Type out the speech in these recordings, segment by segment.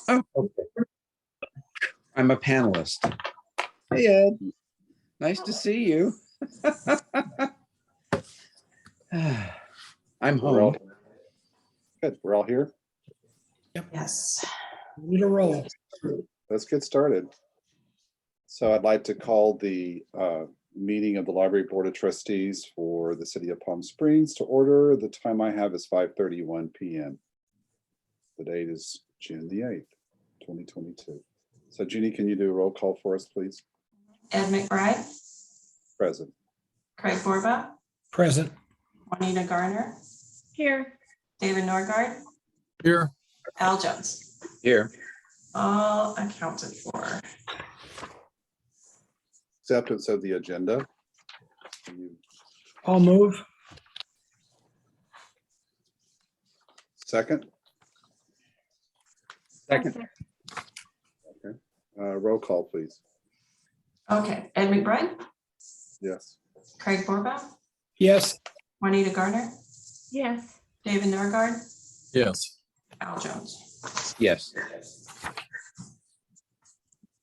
Oh, Okay. I'm a panelist. Hey, Ed. Nice to see you. I'm We're all home. good. We're all here. Yes. Need a roll. Let's get started. So I'd like to call the meeting of the Library Board of Trustees for the City of Palm Springs to order. The time I have is 5:31 p.m. The date is June the 8th, 2022. So Jeannie, can you do a roll call for us, please? Ed McBride, Present. Craig Borba, Present. Juanita Garner, Here. David Norgard, Here. Al Jones. Here. All accounted for. Acceptance of the agenda. Can you I'll move. second? Second. Roll call, please. Okay, Ed McBride, Yes. Craig Borba, Yes. Juanita Garner, Yes. David Norgard, Yes. Al Jones. Yes.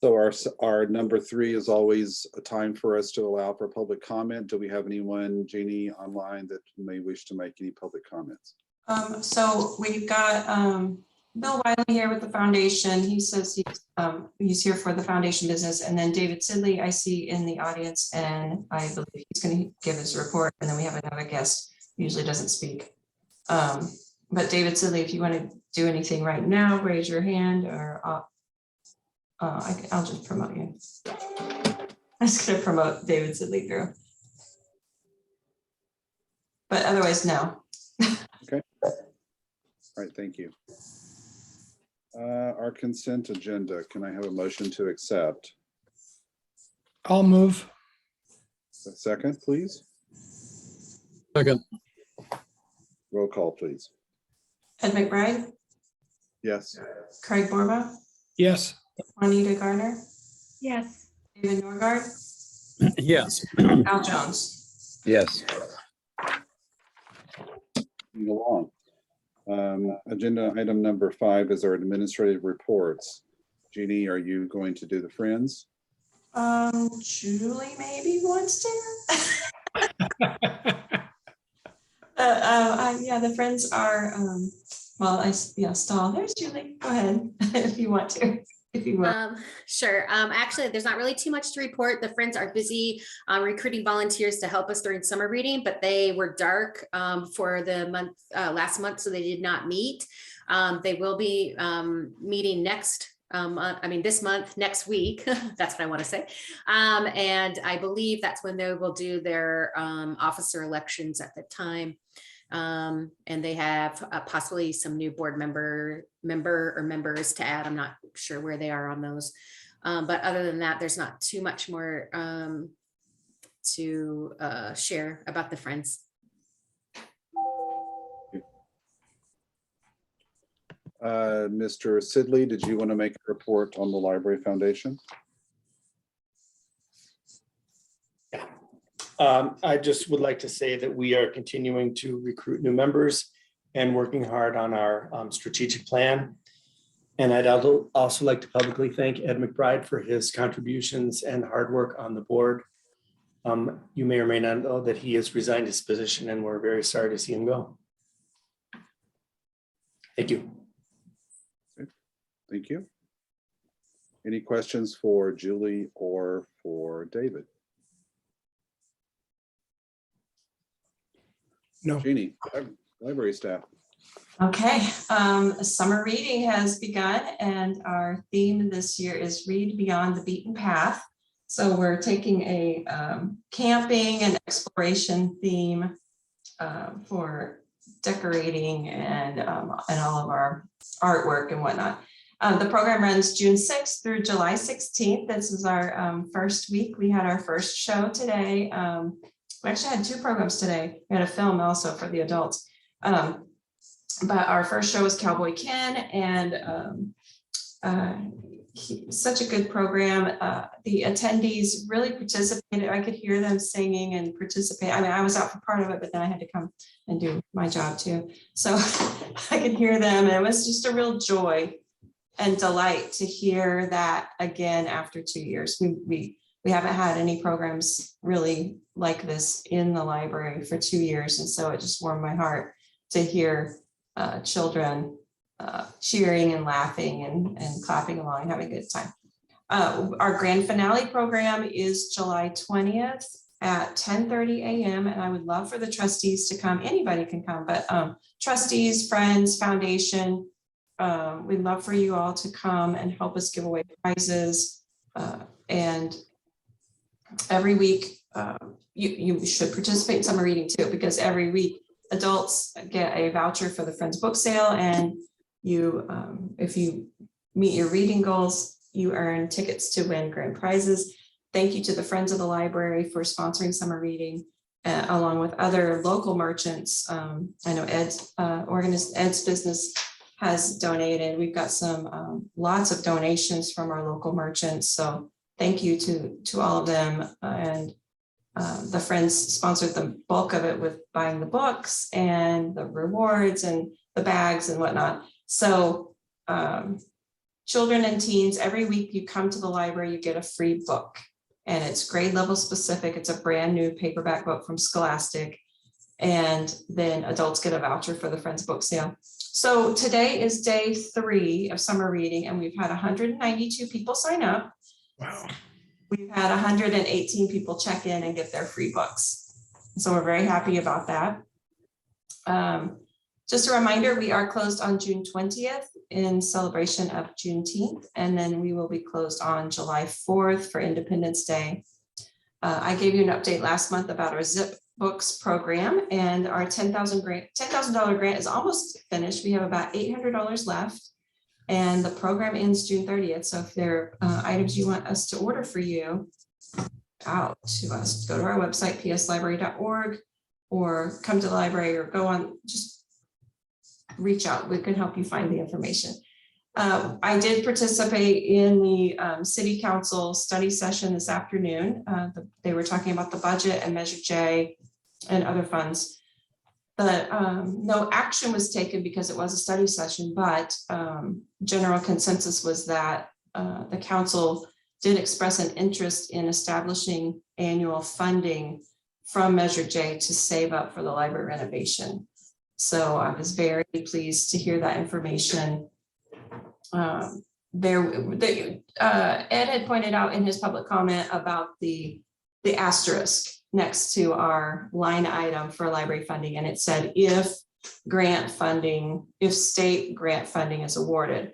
So our number 3 is always a time for us to allow for public comment. Do we have anyone, Jeannie, online that may wish to make any public comments? So we've got Bill Wiley here with the foundation. He says he's here for the foundation business. And then David Sidley, I see in the audience, and I believe he's going to give his report. And then we have another guest who usually doesn't speak. But David Sidley, if you want to do anything right now, raise your hand, or I'll just promote you. I'm just going to promote David Sidley through. But otherwise, no. Okay. All right, thank you. Our consent agenda, can I have a motion to accept? I'll move. A second, please. Second. Roll call, please. Ed McBride, Yes. Craig Borba, Yes. Juanita Garner, Yes. David Norgard, Yes. Al Jones. Yes. Moving along. Agenda item number 5 is our administrative reports. Jeannie, are you going to do the Friends? Julie maybe wants to. Yeah, the Friends are, stall. There's Julie. Go ahead if you want to. If you want. Sure. Actually, there's not really too much to report. The Friends are busy recruiting volunteers to help us during summer reading, but they were dark for the month last month, so they did not meet. They will be meeting next. This month, next week. That's what I want to say. And I believe that's when they will do their officer elections at the time. And they have possibly some new board members to add. I'm not sure where they are on those. But other than that, there's not too much more to share about the Friends. Mr. Sidley, did you want to make a report on the Library Foundation? I just would like to say that we are continuing to recruit new members and working hard on our strategic plan. And I'd also like to publicly thank Ed McBride for his contributions and hard work on the board. You may or may not know that he has resigned his position, and we're very sorry to see him go. Thank you. Thank you. Any questions for Julie or for David? No. Jeannie, library staff. Okay, summer reading has begun, and our theme this year is Read Beyond the Beaten Path. So we're taking a camping and exploration theme for decorating and all of our artwork and whatnot. The program runs June 6th through July 16th. This is our first week. We had our first show today. We actually had 2 programs today. We had a film also for the adults. But our first show was Cowboy Ken, and such a good program. The attendees really participated. I could hear them singing and participate. I mean, I was out for part of it, but then I had to come and do my job too. So I could hear them, and it was just a real joy. and delight to hear that again after 2 years. We haven't had any programs really like this in the library for 2 years. And so it just warmed my heart to hear children cheering and laughing and clapping along and having a good time. Our grand finale program is July 20th at 10:30 a.m. And I would love for the trustees to come. Anybody can come, but trustees, friends, foundation, we'd love for you all to come and help us give away prizes. And every week, you should participate in summer reading too, because every week adults get a voucher for the Friends book sale. And you, if you meet your reading goals, you earn tickets to win grand prizes. Thank you to the Friends of the Library for sponsoring summer reading, along with other local merchants. I know Ed's business has donated. We've got some lots of donations from our local merchants. So thank you to all of them. And the Friends sponsored the bulk of it with buying the books and the rewards and the bags and whatnot. So children and teens, every week you come to the library, you get a free book. And it's grade level specific. It's a brand new paperback book from Scholastic. And then adults get a voucher for the Friends book sale. So today is day 3 of summer reading, and we've had 192 people sign up. Wow. We've had 118 people check in and get their free books. So we're very happy about that. Just a reminder, we are closed on June 20th in celebration of Juneteenth, and then we will be closed on July 4th for Independence Day. I gave you an update last month about our Zip Books program, and our $10,000 grant is almost finished. We have about $800 left, and the program ends June 30th. So if there are items you want us to order for you, out to us, go to our website, pslibrary.org, or come to the library, or go on, just reach out. We can help you find the information. I did participate in the City Council study session this afternoon. They were talking about the budget and Measure J and other funds. But no action was taken because it was a study session, but general consensus was that the council did express an interest in establishing annual funding from Measure J to save up for the library renovation. So I was very pleased to hear that information. Ed had pointed out in his public comment about the asterisk next to our line item for library funding. And it said, if state grant funding is awarded.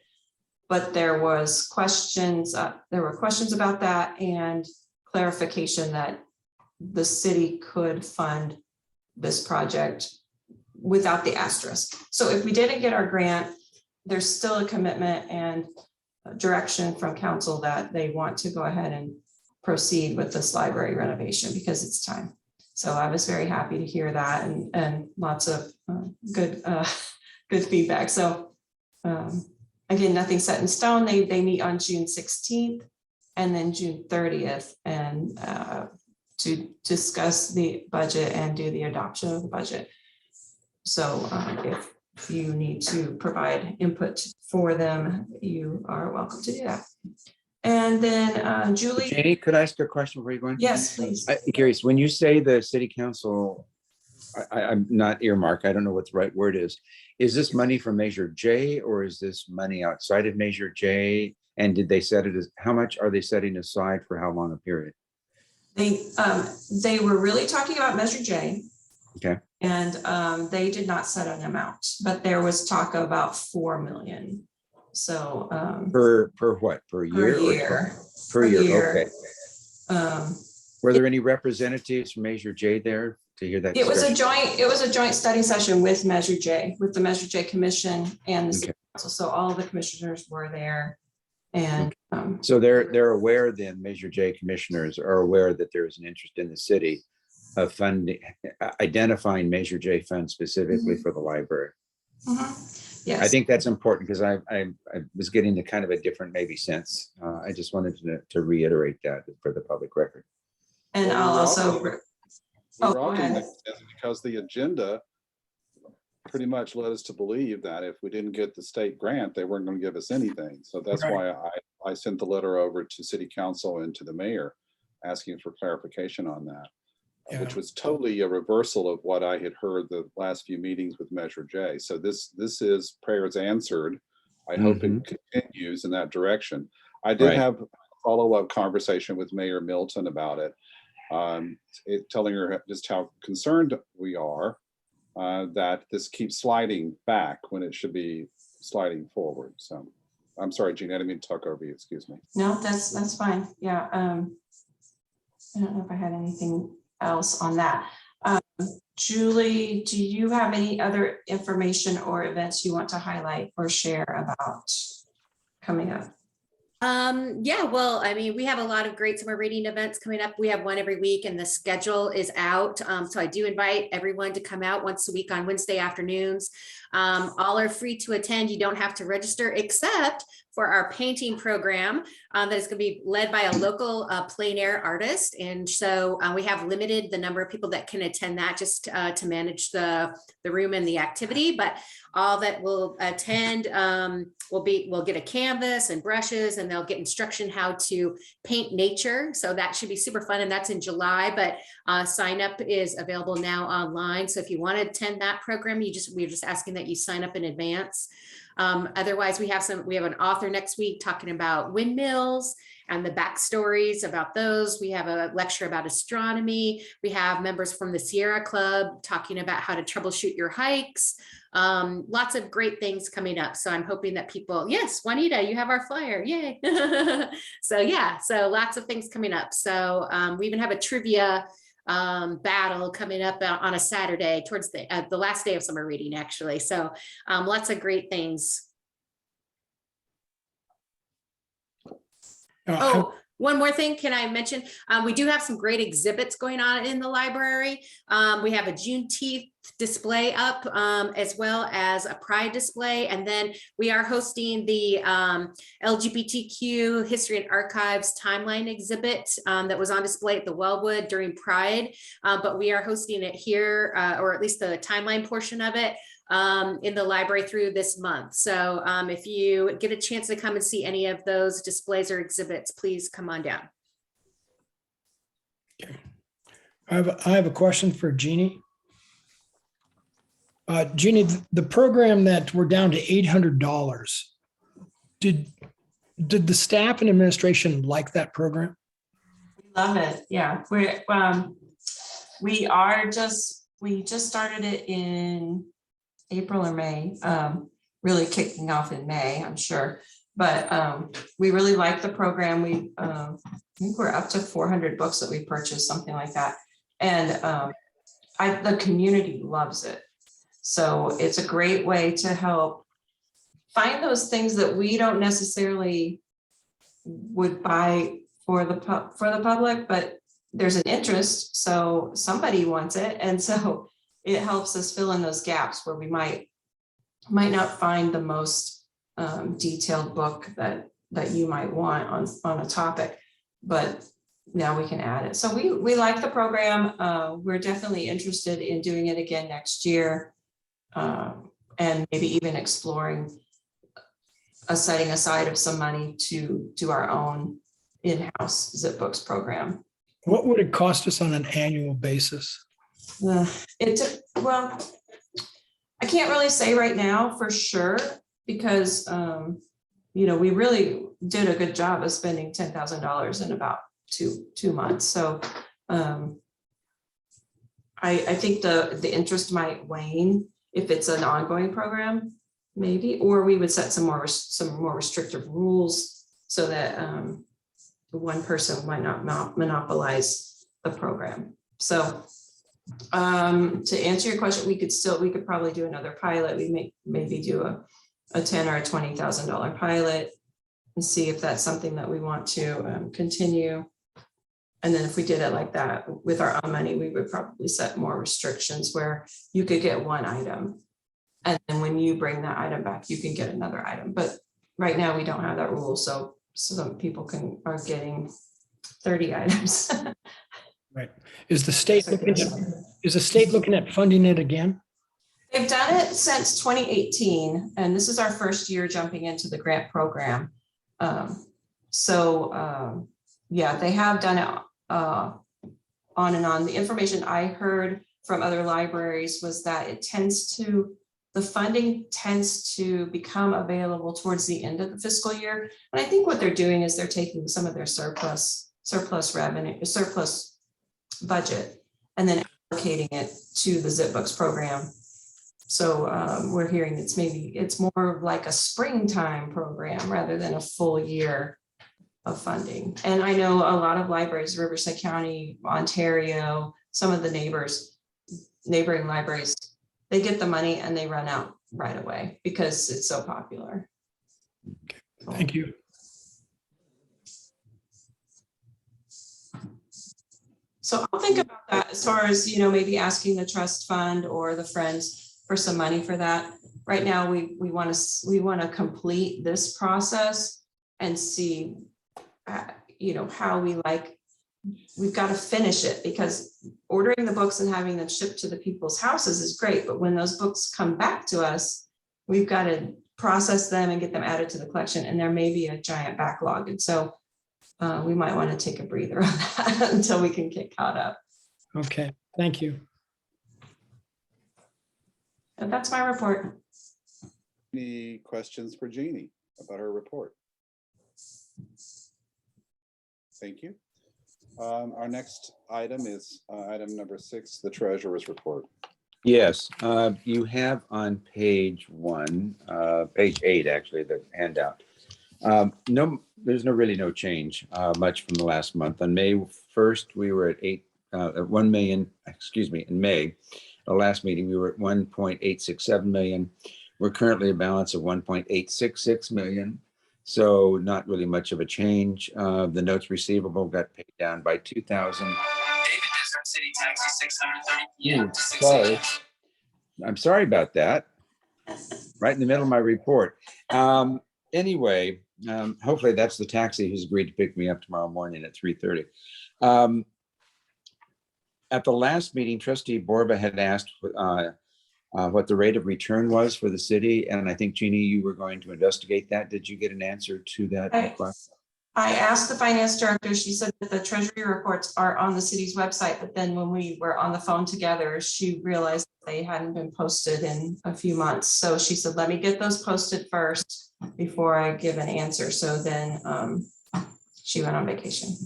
But there were questions about that and clarification that the city could fund this project without the asterisk. So if we didn't get our grant, there's still a commitment and direction from council that they want to go ahead and proceed with this library renovation because it's time. So I was very happy to hear that, and lots of good feedback. So again, nothing set in stone. They meet on June 16th and then June 30th and to discuss the budget and do the adoption of the budget. So if you need to provide input for them, you are welcome to do that. And then Julie. Janie, could I ask a question before you go on? Yes, please. I'm curious, when you say the city council, I'm not earmark, I don't know what the right word is. Is this money from Measure J or is this money outside of Measure J? And did they set it as, how much are they setting aside for how long a period? They were really talking about Measure J. Okay. And they did not set an amount, but there was talk about 4 million. So Per what? Per year? per year. Per year, okay. Um, Were there any representatives from Measure J there to hear that? It was discussion? a joint study session with Measure J, with the Measure J Commission and the City Okay. Council. So all of the commissioners were there. And So they're aware then, Measure J commissioners are aware that there is an interest in the city of funding, identifying Measure J funds specifically for the library. yes. I think that's important because I was getting the kind of a different maybe sense. I just wanted to reiterate that for the public record. And Well, I'll we're also, We're Oh, go rocking ahead. this because the agenda pretty much led us to believe that if we didn't get the state grant, they weren't going to give us anything. So that's Right. why I sent the letter over to city council and to the mayor, asking for clarification on that, which Yeah. was totally a reversal of what I had heard the last few meetings with Measure J. So this is prayers answered. I hope it continues in that direction. I did Right. have a follow-up conversation with Mayor Milton about it, telling her just how concerned we are that this keeps sliding back when it should be sliding forward. So I'm sorry, Gina, I didn't mean to talk over you, excuse me. No, that's fine. Yeah. I don't know if I had anything else on that. Julie, do you have any other information or events you want to highlight or share about coming up? Yeah, well, I mean, we have a lot of great summer reading events coming up. We have one every week and the schedule is out. So I do invite everyone to come out once a week on Wednesday afternoons. All are free to attend. You don't have to register except for our painting program that is going to be led by a local plein air artist. And so we have limited the number of people that can attend that just to manage the room and the activity. But all that will attend will get a canvas and brushes, and they'll get instruction how to paint nature. So that should be super fun. And that's in July, but sign up is available now online. So if you want to attend that program, we're just asking that you sign up in advance. Otherwise, we have an author next week talking about windmills and the backstories about those. We have a lecture about astronomy. We have members from the Sierra Club talking about how to troubleshoot your hikes. Lots of great things coming up. So I'm hoping that people, yes, Juanita, you have our flyer, yay. So yeah, so lots of things coming up. So we even have a trivia battle coming up on a Saturday towards the last day of summer reading, actually. So lots of great things. Oh, one more thing, can I mention? We do have some great exhibits going on in the library. We have a Juneteenth display up, as well as a Pride display. And then we are hosting the LGBTQ History and Archives timeline exhibit that was on display at the Wellwood during Pride. But we are hosting it here, or at least the timeline portion of it, in the library through this month. So if you get a chance to come and see any of those displays or exhibits, please come on down. I have a question for Jeannie. Jeannie, the program that we're down to $800, did the staff and administration like that program? Love it. Yeah, we just started it in April or May, really kicking off in May, I'm sure. But we really like the program. I think we're up to 400 books that we purchased, something like that. And the community loves it. So it's a great way to help find those things that we don't necessarily would buy for the public, but there's an interest, so somebody wants it. And so it helps us fill in those gaps where we might not find the most detailed book that you might want on a topic, but now we can add it. So we like the program. We're definitely interested in doing it again next year, and maybe even exploring setting aside of some money to do our own in-house Zip Books program. What would it cost us on an annual basis? Well, I can't really say right now for sure, because we really did a good job of spending $10,000 in about two months. So I think the interest might wane if it's an ongoing program, maybe, or we would set some more restrictive rules so that one person might not monopolize the program. So to answer your question, we could probably do another pilot. We maybe do a $10,000 or a $20,000 pilot and see if that's something that we want to continue. And then if we did it like that with our own money, we would probably set more restrictions where you could get one item. And then when you bring that item back, you can get another item. But right now we don't have that rule. So some people are getting 30 items. Right. Is the state looking at funding it again? They've done it since 2018, and this is our first year jumping into the grant program. Yeah, they have done it on and on. The information I heard from other libraries was that the funding tends to become available towards the end of the fiscal year. And I think what they're doing is they're taking some of their surplus revenue, surplus budget, and then allocating it to the ZipBooks program. So we're hearing it's more like a springtime program rather than a full year of funding. And I know a lot of libraries, Riverside County, Ontario, some of the neighboring libraries, they get the money and they run out right away because it's so popular. Thank you. So I'll think about that as far as, maybe asking the trust fund or the Friends for some money for that. Right now, we want to complete this process and see, how we've got to finish it, because ordering the books and having them shipped to the people's houses is great. But when those books come back to us, we've got to process them and get them added to the collection. And there may be a giant backlog. And so we might want to take a breather on that until we can get caught up. Okay, thank you. And that's my report. Any questions for Jeannie about her report? Thank you. Our next item is item number 6, the treasurer's report. Yes, you have on page 8, actually, the handout. There's really no change much from the last month. On May 1st, we were at 1 million, in May, the last meeting, we were at 1.867 million. We're currently a balance of 1.866 million. So not really much of a change. The notes receivable got paid down by 2,000. Sorry. I'm sorry about that. Right in the middle of my report. Anyway, hopefully that's the taxi who's agreed to pick me up tomorrow morning at 3:30. At the last meeting, Trustee Borba had asked what the rate of return was for the city. And I think, Jeannie, you were going to investigate that. Did you get an answer to that request? I asked the finance director, she said that the treasury reports are on the city's website, but then when we were on the phone together, she realized they hadn't been posted in a few months. So she said, let me get those posted first before I give an answer. So then she went on vacation.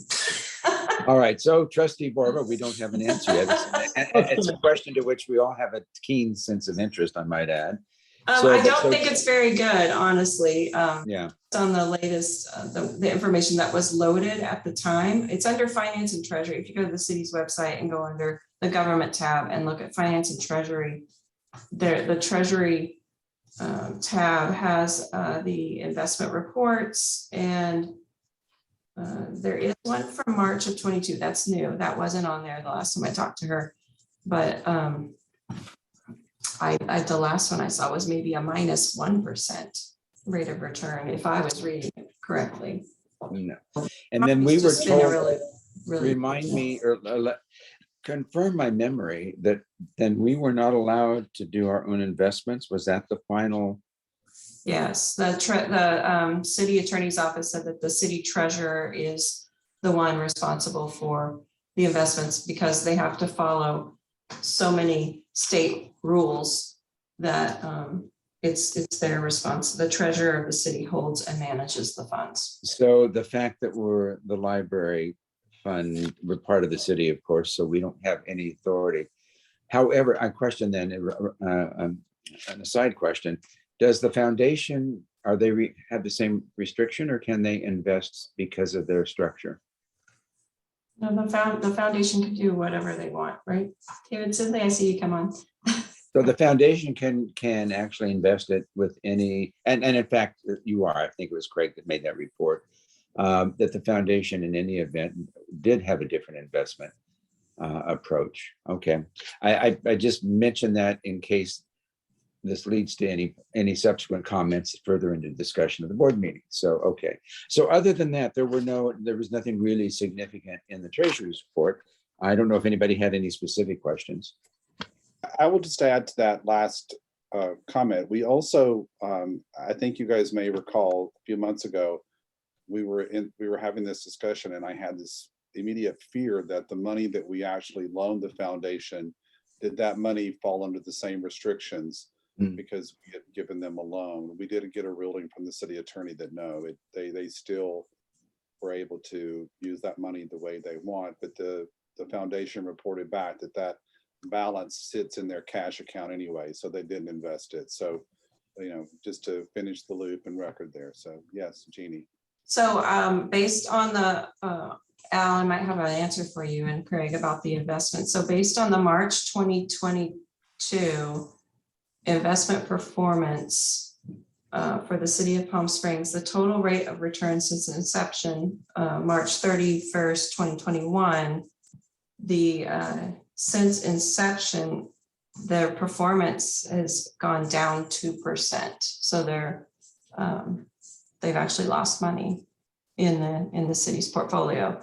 All right, so Trustee Borba, we don't have an answer yet. It's a question to which we all have a keen sense of interest, I might add. I don't think it's very good, honestly. Yeah. It's on the latest, the information that was loaded at the time. It's under finance and treasury. If you go to the city's website and go under the government tab and look at finance and treasury, the treasury tab has the investment reports, and there is one from March of 22. That's new. That wasn't on there the last time I talked to her, but the last one I saw was maybe a -1% rate of return, if I was reading it correctly. No. And then we were told, really remind me or confirm my memory that then we were not allowed to do our own investments. Was that the final? Yes, the city attorney's office said that the city treasurer is the one responsible for the investments, because they have to follow so many state rules that it's their response. The treasurer of the city holds and manages the funds. So the fact that we're the library fund, we're part of the city, of course, so we don't have any authority. However, I question then, an aside question, does the foundation, are they have the same restriction, or can they invest because of their structure? No, the foundation can do whatever they want, right? David Sidley, I see you come on. So the foundation can actually invest it with any, and in fact, you are, I think it was Craig that made that report, that the foundation in any event did have a different investment approach. Okay, I just mentioned that in case this leads to any subsequent comments further into discussion of the board meeting. So, okay. So other than that, there was nothing really significant in the treasurer's report. I don't know if anybody had any specific questions. I will just add to that last comment. We also, I think you guys may recall a few months ago, we were having this discussion, and I had this immediate fear that the money that we actually loaned the foundation, did that money fall under the same restrictions because we had given them a loan? We did get a ruling from the city attorney that no, they still were able to use that money the way they want, but the foundation reported back that that balance sits in their cash account anyway, so they didn't invest it. So, just to finish the loop and record there. So yes, Jeannie. So based on the, Alan might have an answer for you and Craig about the investment. So based on the March 2022 investment performance for the city of Palm Springs, the total rate of return since inception, March 31st, 2021, since inception, their performance has gone down 2%. So they've actually lost money in the city's portfolio.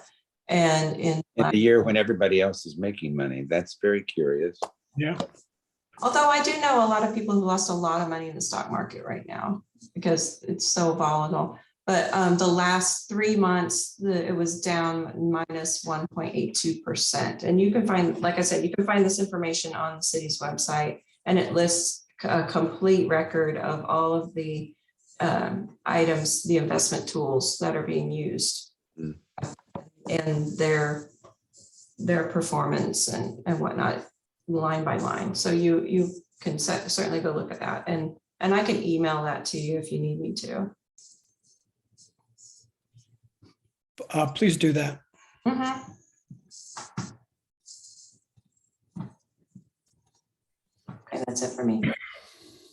And in the year when everybody else is making money, that's very curious. Yeah. although I do know a lot of people who lost a lot of money in the stock market right now because it's so volatile. But the last 3 months, it was down minus 1.82%. And you can find, like I said, you can find this information on the city's website, and it lists a complete record of all of the items, the investment tools that are being used and their performance and whatnot, line by line. So you can certainly go look at that. And I can email that to you if you need me to. Please do that. Mhm. Okay, that's it for me.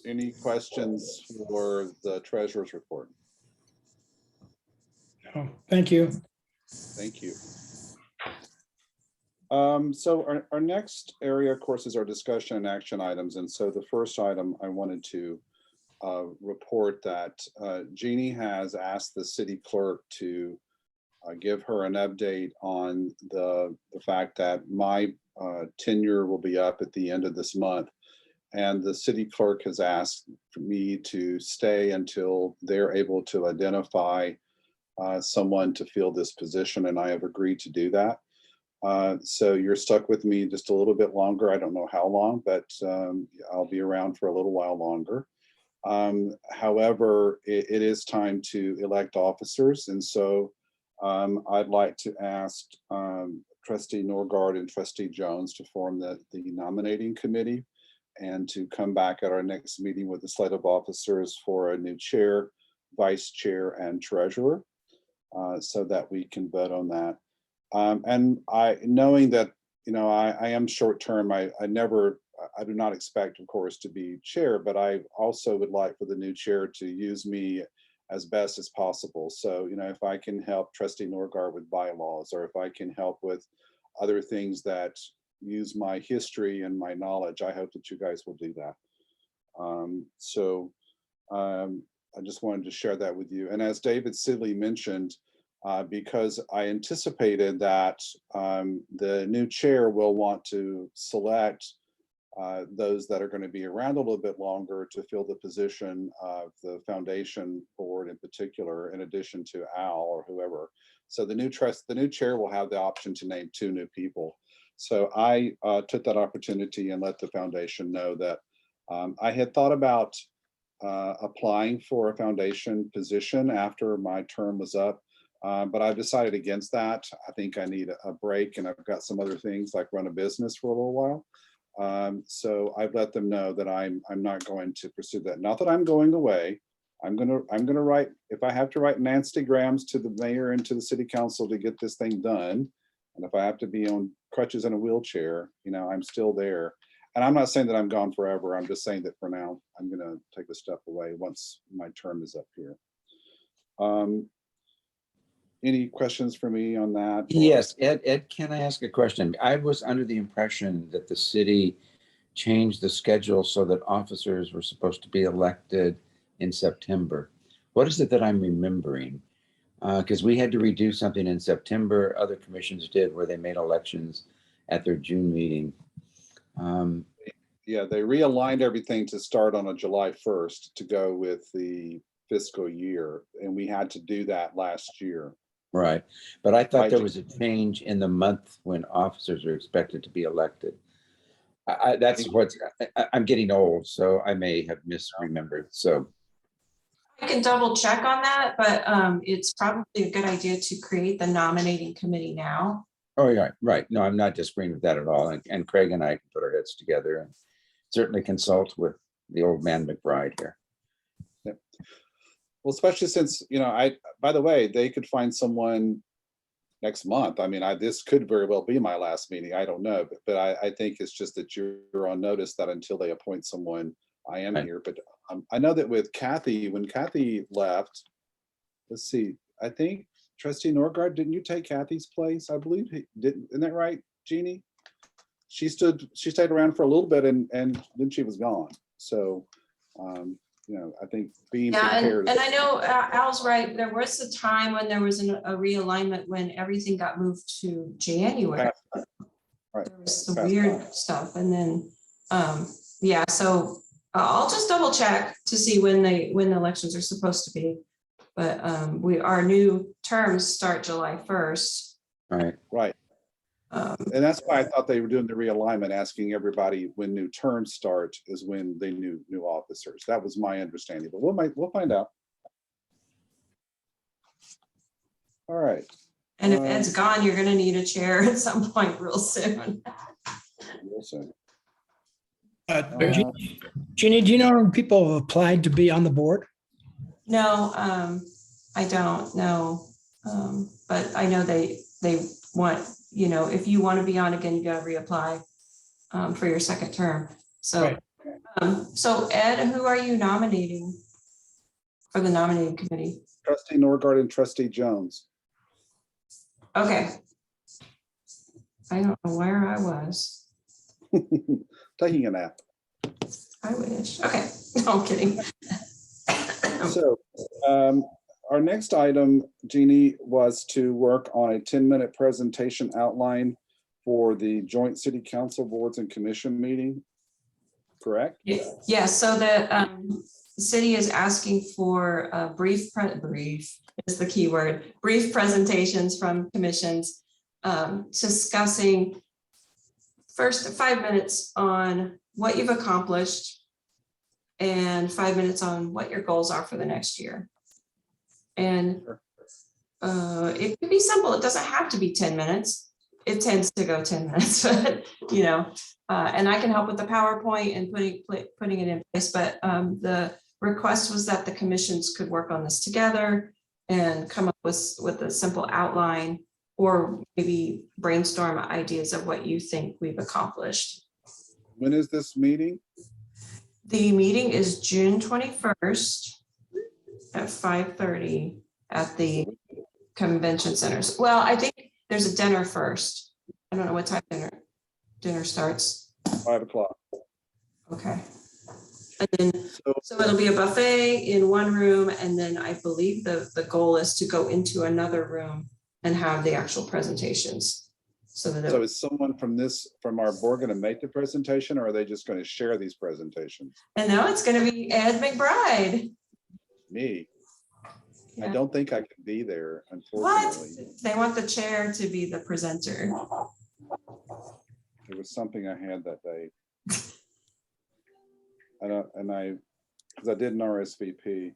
Any questions for the treasurer's report? Oh, thank you. Thank you. So our next area, of course, is our discussion and action items. And so the first item I wanted to report that Jeannie has asked the city clerk to give her an update on the fact that my tenure will be up at the end of this month. And the city clerk has asked for me to stay until they're able to identify someone to fill this position, and I have agreed to do that. So you're stuck with me just a little bit longer. I don't know how long, but I'll be around for a little while longer. However, it is time to elect officers. And so I'd like to ask Trustee Norgard and Trustee Jones to form the nominating committee and to come back at our next meeting with a slate of officers for a new chair, vice chair, and treasurer, so that we can vote on that. And knowing that, I am short-term, I do not expect, of course, to be chair, but I also would like for the new chair to use me as best as possible. So, if I can help Trustee Norgard with bylaws, or if I can help with other things that use my history and my knowledge, I hope that you guys will do that. I just wanted to share that with you. And as David Sidley mentioned, because I anticipated that the new chair will want to select those that are going to be around a little bit longer to fill the position of the foundation board in particular, in addition to Al or whoever. So the new chair will have the option to name 2 new people. So I took that opportunity and let the foundation know that I had thought about applying for a foundation position after my term was up. But I've decided against that. I think I need a break, and I've got some other things like run a business for a little while. So I've let them know that I'm not going to pursue that. Not that I'm going away. I'm gonna write, if I have to write nasty grams to the mayor and to the city council to get this thing done, and if I have to be on crutches in a wheelchair, I'm still there. And I'm not saying that I'm gone forever. I'm just saying that for now, I'm gonna take a step away once my term is up here. Any questions for me on that? Yes, Ed, can I ask a question? I was under the impression that the city changed the schedule so that officers were supposed to be elected in September. What is it that I'm remembering? Because we had to redo something in September. Other commissions did, where they made elections at their June meeting. Yeah, they realigned everything to start on a July 1st to go with the fiscal year, and we had to do that last year. Right, but I thought Right. there was a change in the month when officers are expected to be elected. That's what's, I'm getting old, so I may have misremembered, so. I can double check on that, but it's probably a good idea to create the nominating committee now. Oh, yeah, right. No, I'm not disagreeing with that at all. And Craig and I can put our heads together and certainly consult with the old man McBride here. Well, especially since, by the way, they could find someone next month. I mean, this could very well be my last meeting. I don't know, but I think it's just that you're on notice that until they appoint someone, I am Right. here. But I know that with Kathy, when Kathy left, let's see, I think Trustee Norgard, didn't you take Kathy's place? I believe he didn't. Isn't that right, Jeannie? She stayed around for a little bit and then she was gone. So, I think being Yeah, prepared. and I know Al's right. There was a time when there was a realignment when everything got moved to January. Right. There was the Fast weird time. stuff, and then, yeah, so I'll just double check to see when the elections are supposed to be. But our new terms start July 1st. Right. Right. And that's why I thought they were doing the realignment, asking everybody when new terms start is when they new officers. That was my understanding, but we'll find out. All right. And if Ed's gone, you're gonna need a chair at some point real soon. We'll see. Jeannie, do you know when people have applied to be on the board? No, I don't know. But I know they want, if you want to be on again, you gotta reapply for your second term. So, Right. So Ed, who are you nominating for the nominating committee? Trustee Norgard and Trustee Jones. Okay. I don't know where I was. Taking a nap. I wish. Okay, no, I'm kidding. So our next item, Jeannie, was to work on a 10-minute presentation outline for the joint city council boards and commission meeting, correct? Yeah, so the city is asking for a brief is the key word, brief presentations from commissions discussing first 5 minutes on what you've accomplished and 5 minutes on what your goals are for the next year. And it could be simple. It doesn't have to be 10 minutes. It tends to go 10 minutes, but and I can help with the PowerPoint and putting it in place. But the request was that the commissions could work on this together and come up with a simple outline, or maybe brainstorm ideas of what you think we've accomplished. When is this meeting? The meeting is June 21st at 5:30 at the convention centers. Well, I think there's a dinner first. I don't know what time dinner starts. 5 o'clock. Okay. And then, so it'll be a buffet in one room, and then I believe the goal is to go into another room and have the actual presentations. So is someone from our board going to make the presentation, or are they just going to share these presentations? and now it's going to be Ed McBride. Me. I Yeah. don't think I can be there, What? unfortunately. They want the chair to be the presenter. It was something I had that day. Because I did an RSVP.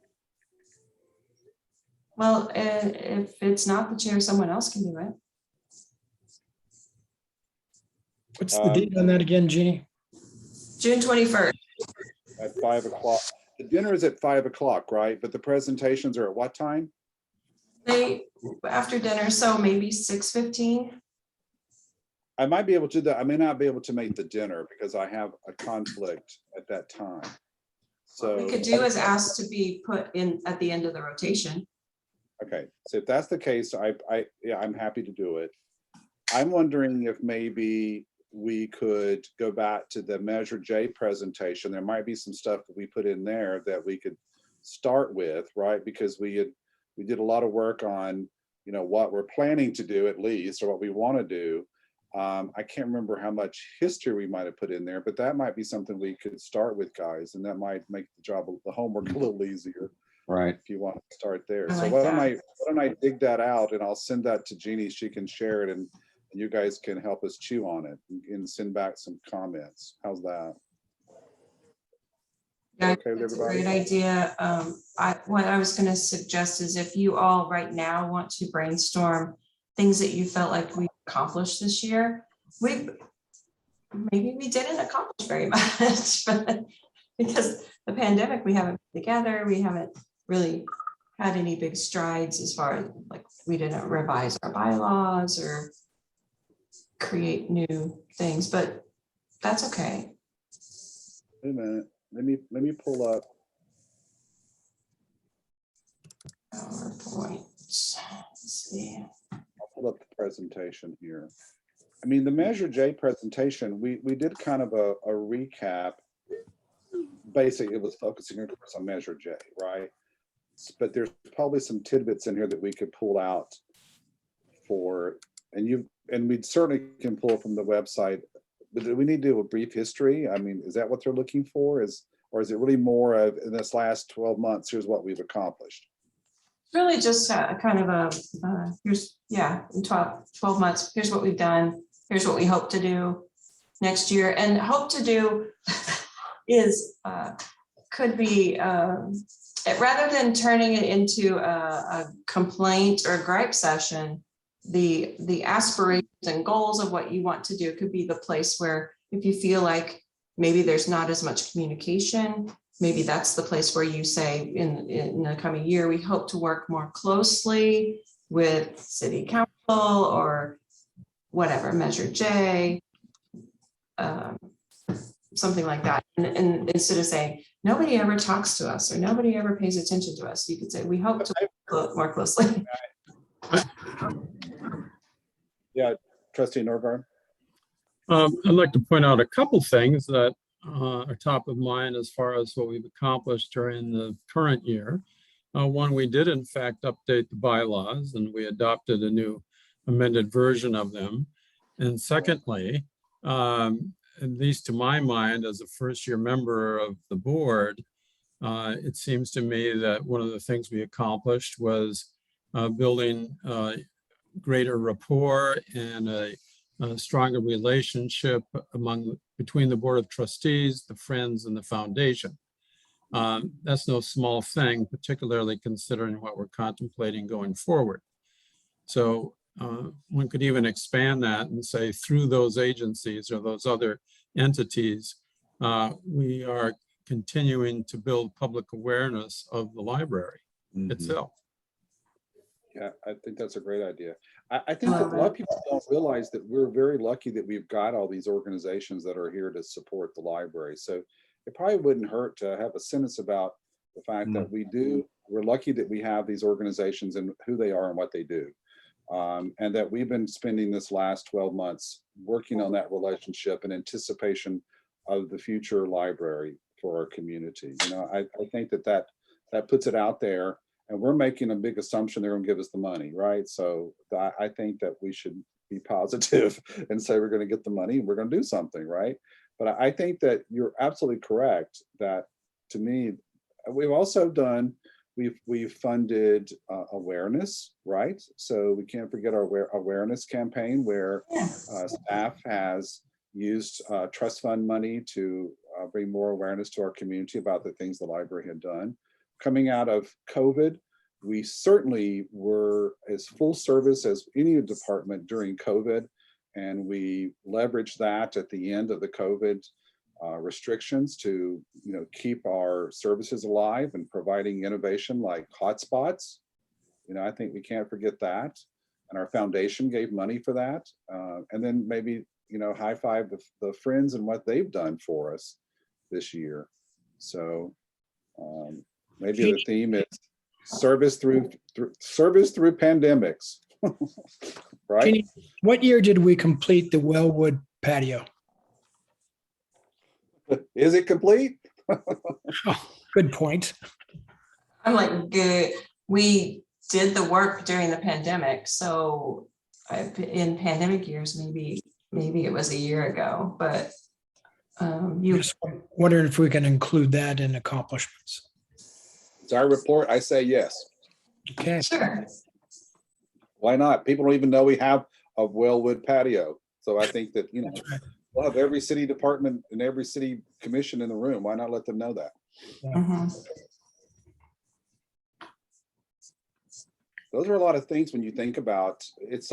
Well, if it's not the chair, someone else can do it. What's the date on that again, Jeannie? June 21st. At 5 o'clock. The dinner is at 5 o'clock, right? But the presentations are at what time? After dinner, so maybe 6:15. I might be able to do that. I may not be able to make the dinner because I have a conflict at that time. So What we could do is ask to be put in at the end of the rotation. okay, so if that's the case, I'm happy to do it. I'm wondering if maybe we could go back to the Measure J presentation. There might be some stuff that we put in there that we could start with, right? Because we did a lot of work on, what we're planning to do at least, or what we want to do. I can't remember how much history we might have put in there, but that might be something we could start with, guys, and that might make the homework a little easier Right. if you want to start there. I So like why don't that. why don't I dig that out and I'll send that to Jeannie. She can share it and you guys can help us chew on it and send back some comments. How's that? Yeah, Okay with that's a everybody? great idea. What I was gonna suggest is if you all right now want to brainstorm things that you felt like we accomplished this year, maybe we didn't accomplish very much, but because the pandemic, we haven't been together, we haven't really had any big strides as far as like, we didn't revise our bylaws or create new things, but that's okay. Wait a minute. Let me pull up. PowerPoint. Let's see. I'll pull up the presentation here. I mean, the Measure J presentation, we did kind of a recap. Basically, it was focusing, of course, on Measure J, right? But there's probably some tidbits in here that we could pull out for, and we certainly can pull from the website. But do we need to do a brief history? I mean, is that what they're looking for? Or is it really more of in this last 12 months, here's what we've accomplished? Really just kind of a, here's, yeah, in 12 months, here's what we've done, here's what we hope to do next year, and hope to do is, could be, rather than turning it into a complaint or a gripe session, the aspirations and goals of what you want to do could be the place where if you feel like maybe there's not as much communication, maybe that's the place where you say in the coming year, we hope to work more closely with city council or whatever, Measure J, something like that. And instead of saying, nobody ever talks to us or nobody ever pays attention to us, you could say, we hope to work more closely. Yeah, Trustee Norgard. I'd like to point out a couple things that are top of mind as far as what we've accomplished during the current year. One, we did in fact update the bylaws and we adopted a new amended version of them. And secondly, at least to my mind, as a first-year member of the board, it seems to me that one of the things we accomplished was building greater rapport and a stronger relationship between the Board of Trustees, the Friends, and the Foundation. That's no small thing, particularly considering what we're contemplating going forward. So one could even expand that and say through those agencies or those other entities, we are continuing to build public awareness of the library itself. Yeah, I think that's a great idea. I think that a lot of people don't realize that we're very lucky that we've got all these organizations that are here to support the library. So it probably wouldn't hurt to have a sentence about the fact that we're lucky that we have these organizations and who they are and what they do. And that we've been spending this last 12 months working on that relationship in anticipation of the future library for our community. You know, I think that puts it out there. And we're making a big assumption they're going to give us the money, right? So I think that we should be positive and say we're going to get the money and we're going to do something, right? But I think that you're absolutely correct that, to me, we've also done, we've funded awareness, right? So we can't forget our awareness campaign where staff has used trust fund money to bring more awareness to our community about the things the library had done. Coming out of COVID, we certainly were as full service as any department during COVID, and we leveraged that at the end of the COVID restrictions to, you know, keep our services alive and providing innovation like hotspots. You know, I think we can't forget that, and our foundation gave money for that, and then maybe, you know, high five the Friends and what they've done for us this year. So. Maybe the theme is service through pandemics, right? Jeannie, what year did we complete the Wellwood patio? Is it complete? Oh, good point. I'm like, good. We did the work during the pandemic. So in pandemic years, maybe maybe it was a year ago, but you, Just wondering if we can include that in accomplishments. It's our report. I say yes. Okay, sure. Why not? People don't even know we have a Wellwood patio. So I think that, you know, that's right. we'll have every city department and every city commission in the room. Why not let them know that? Mhm. Those are a lot of things when you think about, it's,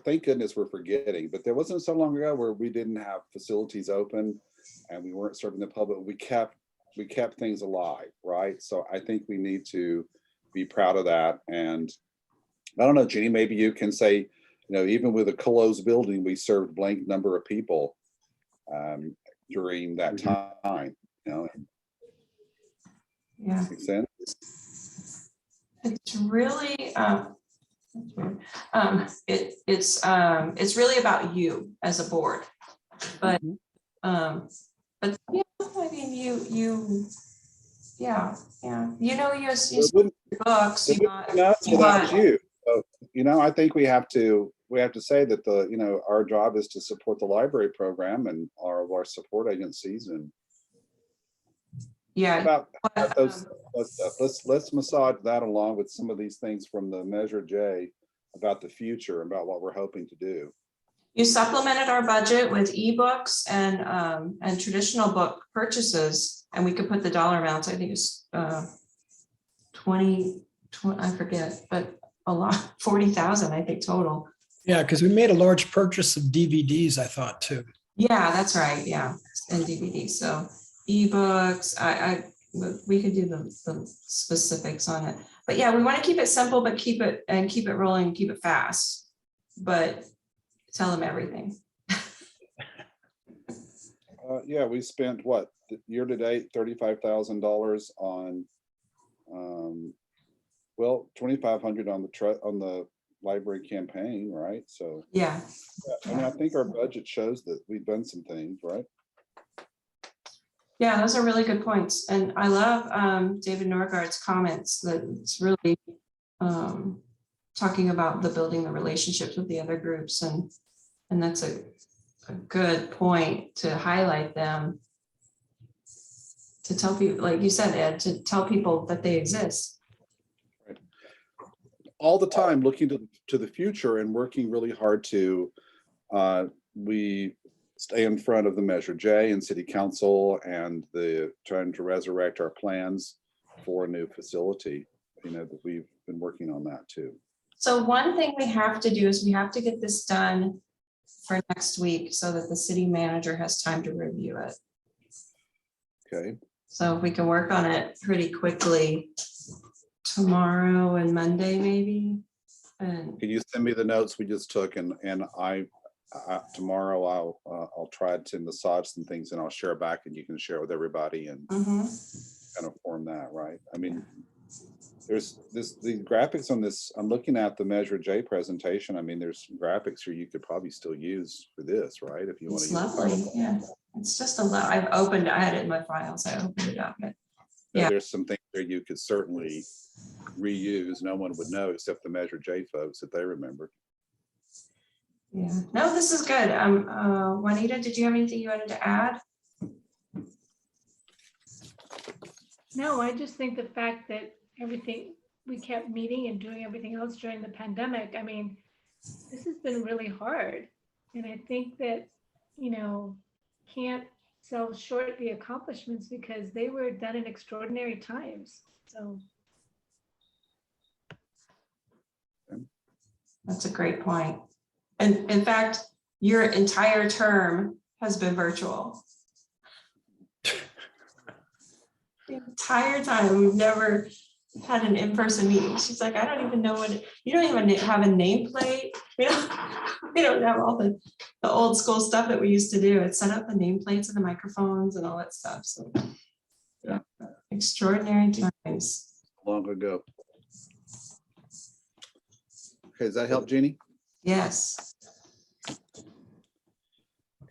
thank goodness we're forgetting, but there wasn't so long ago where we didn't have facilities open and we weren't serving the public. We kept things alive, right? So I think we need to be proud of that. And I don't know, Jeannie, maybe you can say, you know, even with a closed building, we served blank number of people during that time, you know, Yeah, makes sense? it's really, it's really about you as a board. But, yeah, I mean, yeah, you know, you It wouldn't- books, it you wouldn't got, be nuts you without got, you. So, you know, I think we have to say that the, you know, our job is to support the library program and our support agencies and yeah. about but, those stuff. Let's massage that along with some of these things from the Measure J about the future, about what we're hoping to do. You supplemented our budget with ebooks and traditional book purchases, and we could put the dollar amounts, I think it's 20, I forget, but a lot, 40,000, I think total. Yeah, because we made a large purchase of DVDs, I thought too. Yeah, that's right, yeah, and DVDs, so ebooks, we could do the specifics on it. But yeah, we want to keep it simple, but keep it rolling, keep it fast, but tell them everything. Yeah, we spent what, year to date, $35,000 on, well, 2,500 on the library campaign, right? So, Yeah, I mean, I think our budget shows that we've done some things, right? yeah, those are really good points. And I love David Norgard's comments that it's really talking about the building the relationships with the other groups. And that's a good point to highlight them, to tell people, like you said, Ed, to tell people that they exist. All the time looking to the future and working really hard to, we stay in front of the Measure J and City Council and trying to resurrect our plans for a new facility. You know, that we've been working on that too. So one thing we have to do is we have to get this done for next week so that the city manager has time to review it. Okay. So if we can work on it pretty quickly tomorrow and Monday, maybe. And Can you send me the notes we just took and I tomorrow I'll try to massage some things and I'll share back and you can share with everybody and kind of form that, right? I mean, there's the graphics on this. I'm looking at the Measure J presentation. I mean, there's graphics here you could probably still use for this, right? If you want it's to use lovely. Yeah, it's just a lot. I had it in my files. I opened it up. But yeah. There's some things there you could certainly reuse. No one would know except the Measure J folks if they remember. Yeah, no, this is good. Juanita, did you have anything you wanted to add? No, I just think the fact that we kept meeting and doing everything else during the pandemic. I mean, this has been really hard. And I think that, you know, can't sell short the accomplishments because they were done in extraordinary times. So. That's a great point. And in fact, your entire term has been virtual. The entire time, we've never had an in-person meeting. She's like, I don't even know you don't even have a nameplate. We don't have all the old school stuff that we used to do. It's set up the nameplates and the microphones and all that stuff. So yeah, extraordinary times. Long ago. Okay, does that help, Jeannie? Yes.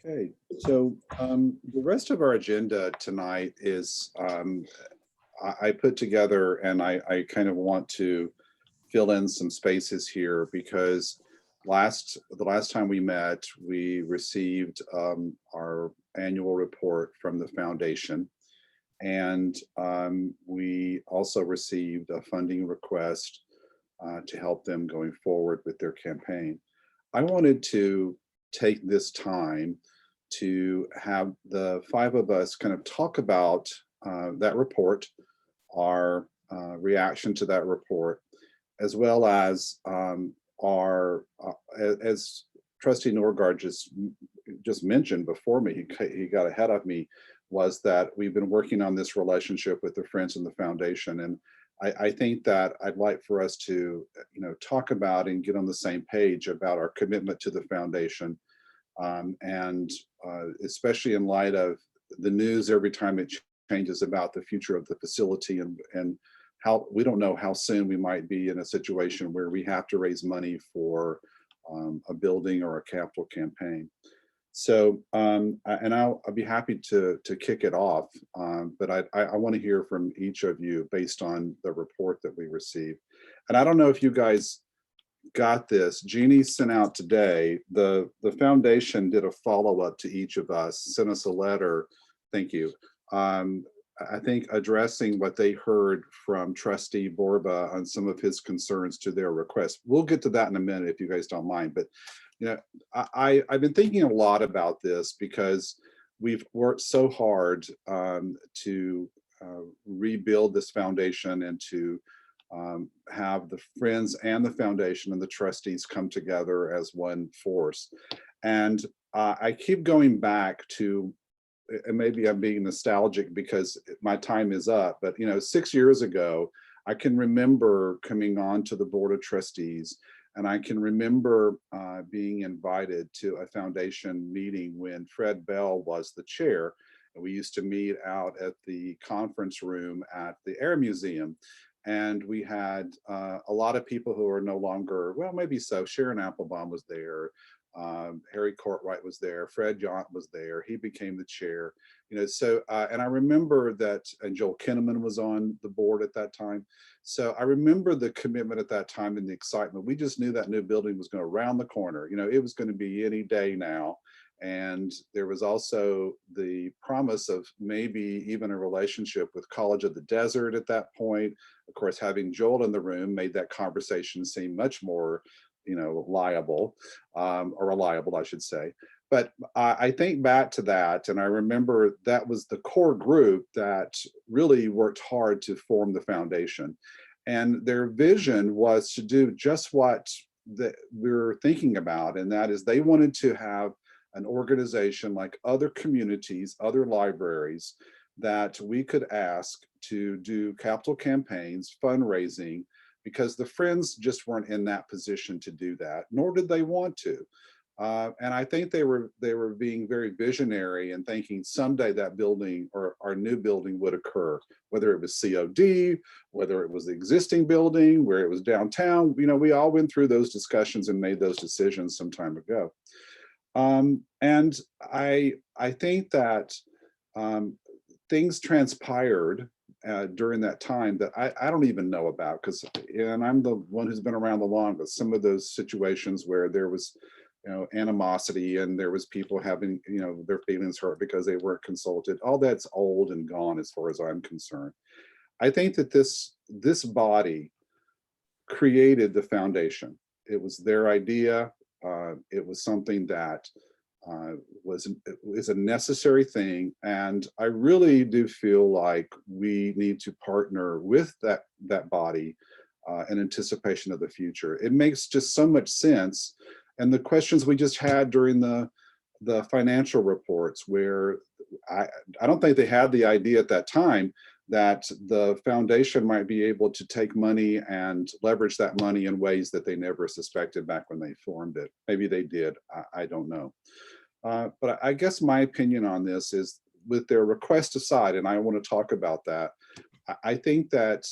Okay, so the rest of our agenda tonight is I put together and I kind of want to fill in some spaces here because the last time we met, we received our annual report from the foundation. And we also received a funding request to help them going forward with their campaign. I wanted to take this time to have the 5 of us kind of talk about that report, our reaction to that report, as well as as Trustee Norgard just mentioned before me, he got ahead of me, was that we've been working on this relationship with the Friends and the Foundation. And I think that I'd like for us to, talk about and get on the same page about our commitment to the foundation. And especially in light of the news every time it changes about the future of the facility, and how we don't know how soon we might be in a situation where we have to raise money for a building or a capital campaign. So, and I'll be happy to kick it off, but I want to hear from each of you based on the report that we received. And I don't know if you guys got this. Jeannie sent out today, the foundation did a follow-up to each of us, sent us a letter, thank you, I think addressing what they heard from Trustee Borba on some of his concerns to their request. We'll get to that in a minute if you guys don't mind, but I've been thinking a lot about this because we've worked so hard to rebuild this foundation and to have the Friends and the foundation and the trustees come together as one force. And I keep going back to, and maybe I'm being nostalgic because my time is up, but 6 years ago, I can remember coming on to the Board of Trustees, and I can remember being invited to a foundation meeting when Fred Bell was the chair. And we used to meet out at the conference room at the Air Museum. And we had a lot of people who are no longer, well, maybe so. Sharon Applebaum was there. Harry Courtwright was there. Fred Yount was there. He became the chair. So, and I remember that, and Joel Kinnaman was on the board at that time. So I remember the commitment at that time and the excitement. We just knew that new building was going to round the corner. It was going to be any day now. And there was also the promise of maybe even a relationship with College of the Desert at that point. Of course, having Joel in the room made that conversation seem much more, liable, or reliable, I should say. But I think back to that, and I remember that was the core group that really worked hard to form the foundation. And their vision was to do just what we're thinking about, and that is they wanted to have an organization like other communities, other libraries, that we could ask to do capital campaigns, fundraising, because the Friends just weren't in that position to do that, nor did they want to. And I think they were being very visionary and thinking someday that building or our new building would occur, whether it was COD, whether it was the existing building, where it was downtown. We all went through those discussions and made those decisions some time ago. And I think that things transpired during that time that I don't even know about, and I'm the one who's been around the longest. Some of those situations where there was animosity and there was people having their feelings hurt because they weren't consulted, all that's old and gone as far as I'm concerned. I think that this body created the foundation. It was their idea. It was something that is a necessary thing, and I really do feel like we need to partner with that body in anticipation of the future. It makes just so much sense. And the questions we just had during the financial reports, where I don't think they had the idea at that time that the foundation might be able to take money and leverage that money in ways that they never suspected back when they formed it. Maybe they did, I don't know. But I guess my opinion on this is, with their request aside, and I want to talk about that, I think that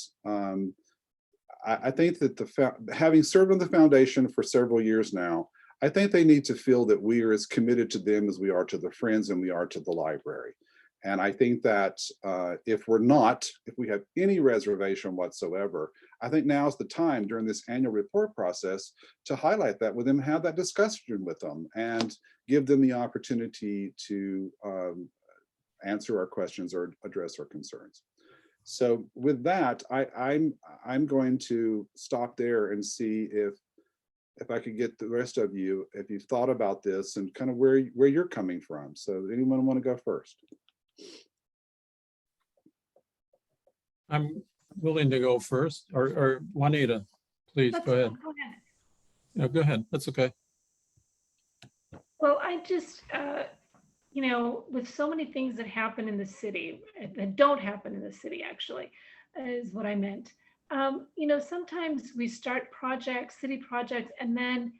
having served on the foundation for several years now, I think they need to feel that we are as committed to them as we are to the Friends and we are to the library. And I think that if we have any reservation whatsoever, I think now is the time during this annual report process to highlight that with them, have that discussion with them, and give them the opportunity to answer our questions or address our concerns. So with that, I'm going to stop there and see if I could get the rest of you, if you've thought about this and kind of where you're coming from. So anyone want to go first? I'm willing to go first, or Juanita, please That's go ahead. fine, go ahead. No, go ahead. That's okay. Well, I just, with so many things that happen in the city, that don't happen in the city, actually, is what I meant. Sometimes we start projects, city projects, and then,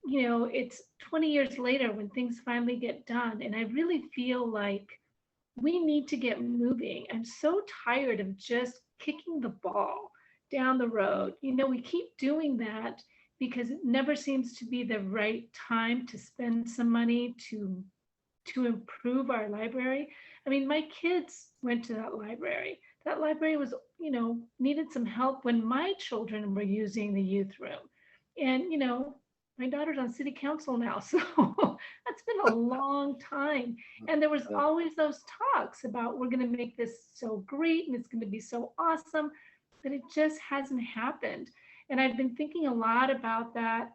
it's 20 years later when things finally get done. And I really feel like we need to get moving. I'm so tired of just kicking the ball down the road. We keep doing that because it never seems to be the right time to spend some money to improve our library. I mean, my kids went to that library. That library was, needed some help when my children were using the youth room. And, my daughter's on city council now, so that's been a long time. And there was always those talks about, we're going to make this so great and it's going to be so awesome, but it just hasn't happened. And I've been thinking a lot about that.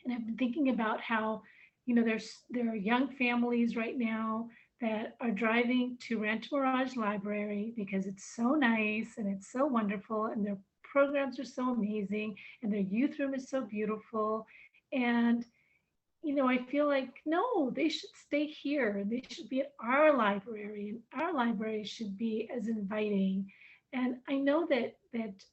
And I've been thinking about how, there are young families right now that are driving to Rancho Mirage Library because it's so nice and it's so wonderful and their programs are so amazing and their youth room is so beautiful. And, I feel like, no, they should stay here. They should be at our library, and our library should be as inviting. And I know that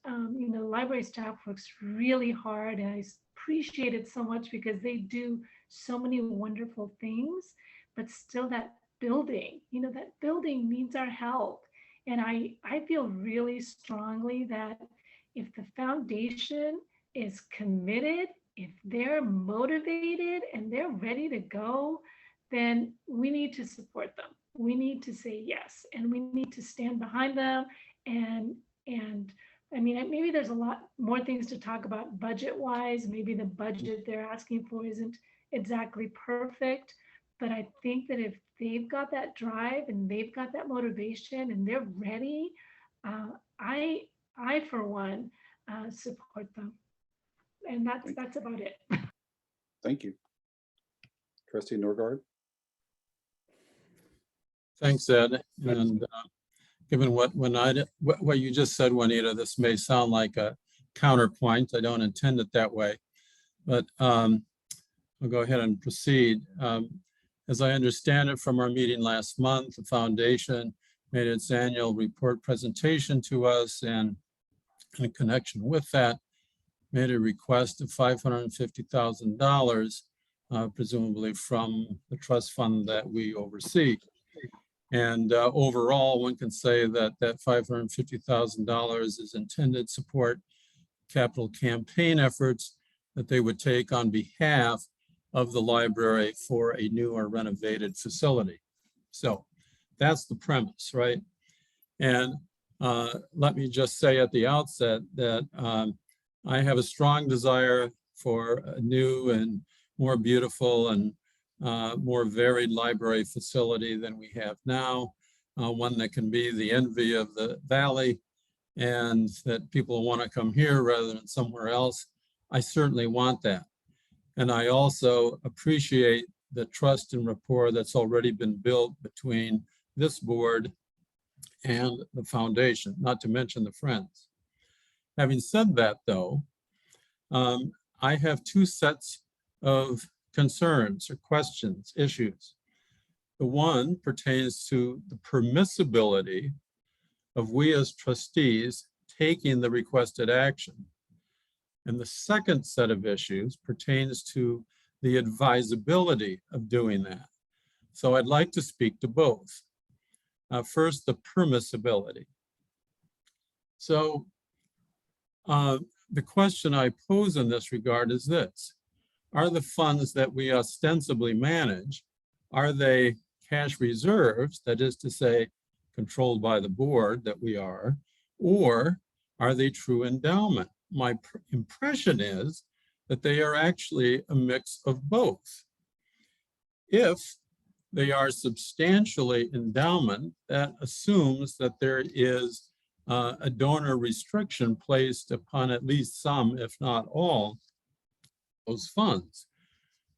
library staff works really hard, and I appreciate it so much because they do so many wonderful things, but still that building needs our help. And I feel really strongly that if the foundation is committed, if they're motivated and they're ready to go, then we need to support them. We need to say yes, and we need to stand behind them. And I mean, maybe there's a lot more things to talk about budget-wise. Maybe the budget they're asking for isn't exactly perfect, but I think that if they've got that drive and they've got that motivation and they're ready, I for one support them. And that's about it. Thank you. Trustee Norgaard? Thanks, Ed. And given what you just said, Juanita, this may sound like a counterpoint. I don't intend it that way, but I'll go ahead and proceed. As I understand it from our meeting last month, the foundation made its annual report presentation to us, and in connection with that, made a request of $550,000, presumably from the trust fund that we oversee. And overall, one can say that that $550,000 is intended to support capital campaign efforts that they would take on behalf of the library for a new or renovated facility. So that's the premise, right? And let me just say at the outset that I have a strong desire for a new and more beautiful and more varied library facility than we have now, one that can be the envy of the valley and that people want to come here rather than somewhere else. I certainly want that. And I also appreciate the trust and rapport that's already been built between this board and the foundation, not to mention the Friends. Having said that, though, I have two sets of concerns or questions, issues. The one pertains to the permissibility of we as trustees taking the requested action. And the second set of issues pertains to the advisability of doing that. So I'd like to speak to both. First, the permissibility. So the question I pose in this regard is this: are the funds that we ostensibly manage, are they cash reserves, that is to say, controlled by the board that we are, or are they true endowment? My impression is that they are actually a mix of both. If they are substantially endowment, that assumes that there is a donor restriction placed upon at least some, if not all, those funds,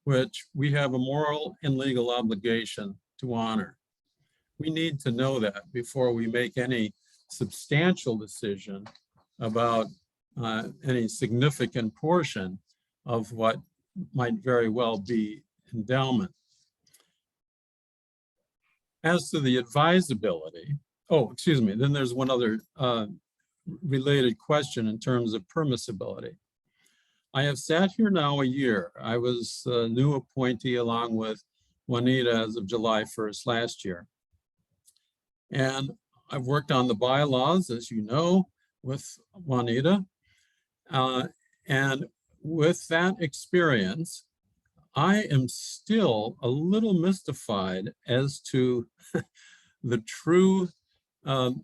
which we have a moral and legal obligation to honor. We need to know that before we make any substantial decision about any significant portion of what might very well be endowment. As to the advisability, then there's one other related question in terms of permissibility. I have sat here now a year. I was a new appointee along with Juanita as of July 1st last year. And I've worked on the bylaws, as you know, with Juanita. And with that experience, I am still a little mystified as to the true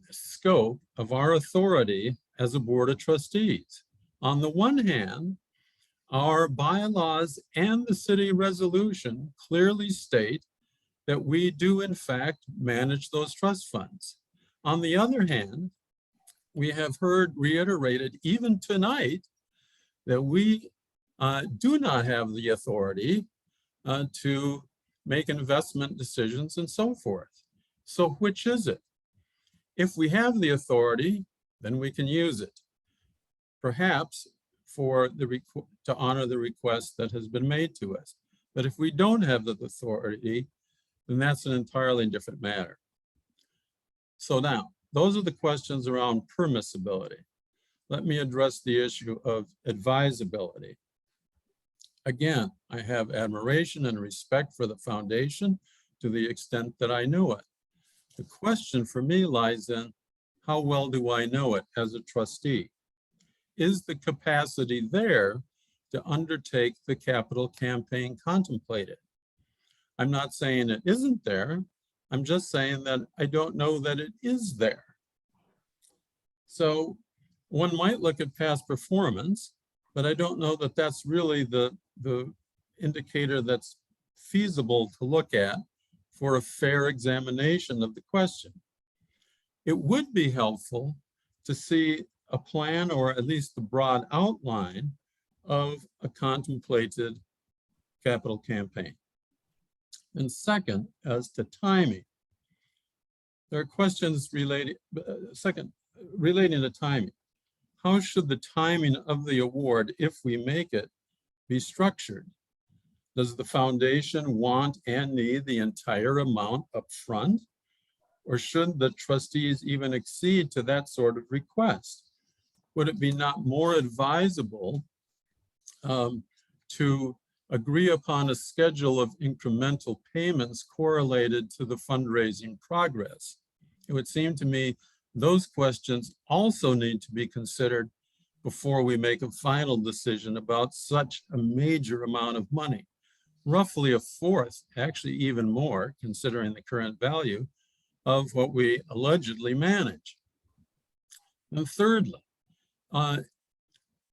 scope of our authority as a board of trustees. On the one hand, our bylaws and the city resolution clearly state that we do in fact manage those trust funds. On the other hand, we have heard reiterated even tonight that we do not have the authority to make investment decisions and so forth. So which is it? If we have the authority, then we can use it. Perhaps for to honor the request that has been made to us. But if we don't have the authority, then that's an entirely different matter. So now, those are the questions around permissibility. Let me address the issue of advisability. Again, I have admiration and respect for the foundation to the extent that I knew it. The question for me lies in, how well do I know it as a trustee? Is the capacity there to undertake the capital campaign contemplated? I'm not saying it isn't there. I'm just saying that I don't know that it is there. So one might look at past performance, but I don't know that that's really the indicator that's feasible to look at for a fair examination of the question. It would be helpful to see a plan, or at least the broad outline of a contemplated capital campaign. And second, as to timing, there are questions relating to timing. How should the timing of the award, if we make it, be structured? Does the foundation want and need the entire amount up front? Or should the trustees even accede to that sort of request? Would it be not more advisable to agree upon a schedule of incremental payments correlated to the fundraising progress? It would seem to me those questions also need to be considered before we make a final decision about such a major amount of money. Roughly a fourth, actually even more, considering the current value of what we allegedly manage. And thirdly, I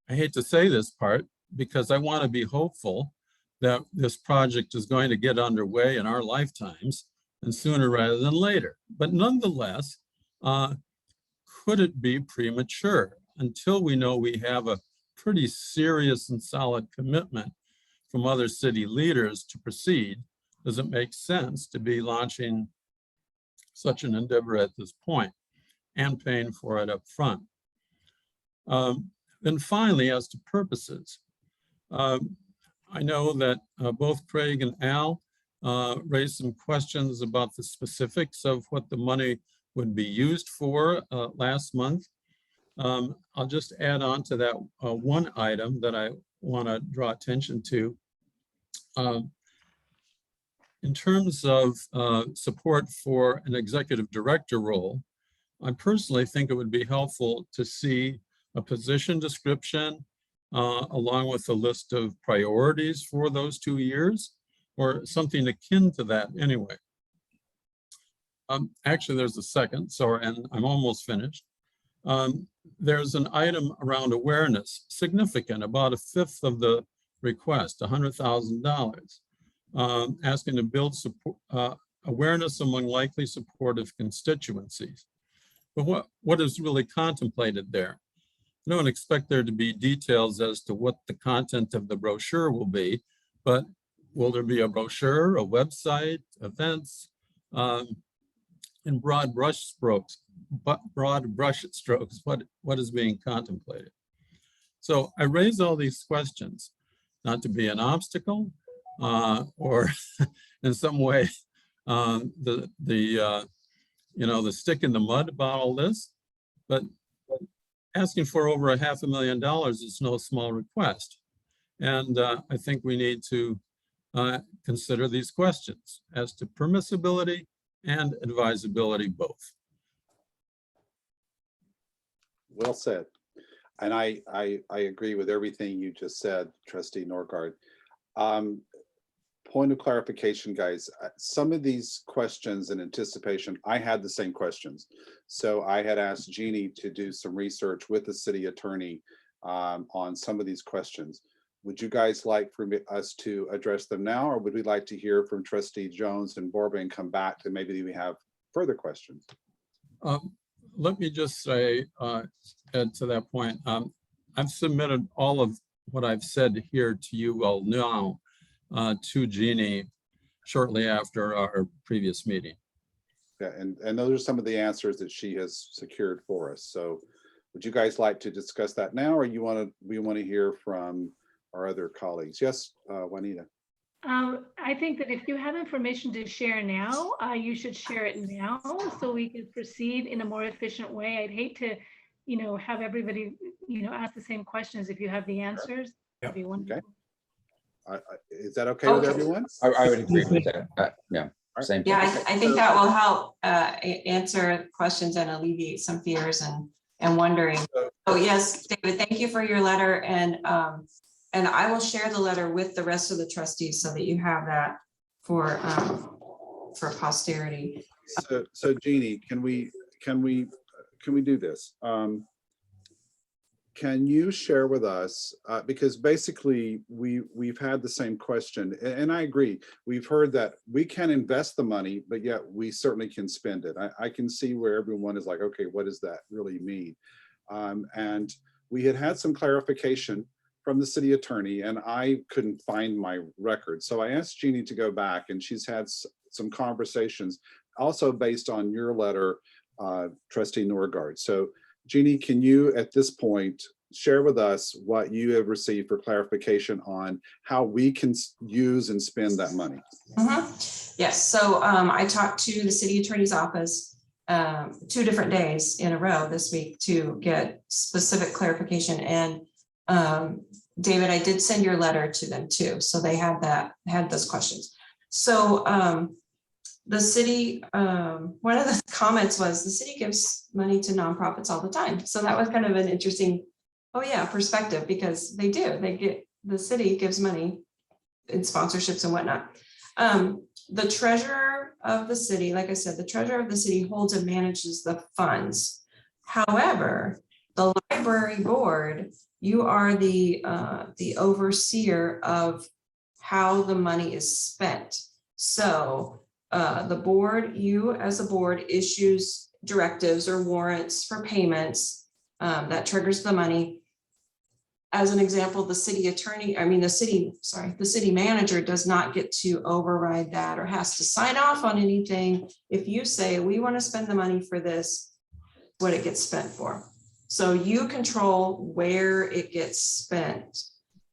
hate to say this part because I want to be hopeful that this project is going to get underway in our lifetimes and sooner rather than later. But nonetheless, could it be premature until we know we have a pretty serious and solid commitment from other city leaders to proceed? Does it make sense to be launching such an endeavor at this point and paying for it up front? Then finally, as to purposes, I know that both Craig and Al raised some questions about the specifics of what the money would be used for last month. I'll just add on to that one item that I want to draw attention to. In terms of support for an executive director role, I personally think it would be helpful to see a position description along with a list of priorities for those 2 years, or something akin to that anyway. Actually, there's a second, so, and I'm almost finished. There's an item around awareness, significant, about 1/5 of the request, $100,000, asking to build support, awareness among likely supportive constituencies. But what is really contemplated there? I don't expect there to be details as to what the content of the brochure will be, but will there be a brochure, a website, events, in broad brush strokes, what is being contemplated? So I raise all these questions, not to be an obstacle or in some way the stick in the mud about all this, but asking for over $500,000 is no small request. And I think we need to consider these questions as to permissibility and advisability both. Well said. And I agree with everything you just said, Trustee Norgaard. Point of clarification, guys, some of these questions in anticipation, I had the same questions. So I had asked Jeannie to do some research with the city attorney on some of these questions. Would you guys like for us to address them now, or would we like to hear from Trustee Jones and Borba and come back to maybe we have further questions? Let me just say, Ed, to that point, I've submitted all of what I've said here to you all now to Jeannie shortly after our previous meeting. Yeah, and those are some of the answers that she has secured for us. So would you guys like to discuss that now, or we want to hear from our other colleagues? Yes, Juanita. I think that if you have information to share now, you should share it now so we can proceed in a more efficient way. I'd hate to, have everybody, ask the same questions. If you have the answers, that'd be wonderful. Okay. Is that okay with everyone? I would agree with that. Yeah, same. Yeah, I think that will help answer questions and alleviate some fears and wondering. Oh, yes, David, thank you for your letter. And I will share the letter with the rest of the trustees so that you have that for posterity. So Jeannie, can we do this? Can you share with us, because basically we've had the same question, and I agree. We've heard that we can invest the money, but yet we certainly can spend it. I can see where everyone is like, okay, what does that really mean? And we had some clarification from the city attorney, and I couldn't find my record. So I asked Jeannie to go back, and she's had some conversations also based on your letter, Trustee Norgaard. So Jeannie, can you at this point share with us what you have received for clarification on how we can use and spend that money? Yes, so I talked to the city attorney's office 2 different days in a row this week to get specific clarification. And David, I did send your letter to them too. So they had those questions. So the city, one of the comments was the city gives money to nonprofits all the time. So that was kind of an interesting, perspective, because they do. The city gives money in sponsorships and whatnot. The treasurer of the city, like I said, the treasurer of the city holds and manages the funds. However, the library board, you are the overseer of how the money is spent. So the board, you as a board, issues directives or warrants for payments that triggers the money. As an example, the city manager does not get to override that or has to sign off on anything. If you say, we want to spend the money for this, what it gets spent for. So you control where it gets spent,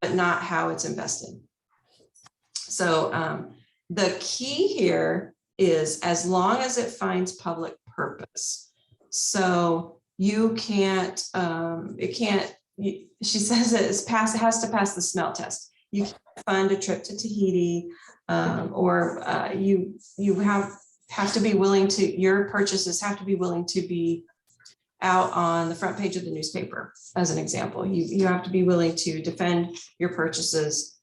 but not how it's invested. So the key here is as long as it finds public purpose. So you can't, she says it has to pass the smell test. You can't fund a trip to Tahiti, or you have to be willing to, your purchases have to be willing to be out on the front page of the newspaper, as an example. You have to be willing to defend your purchases,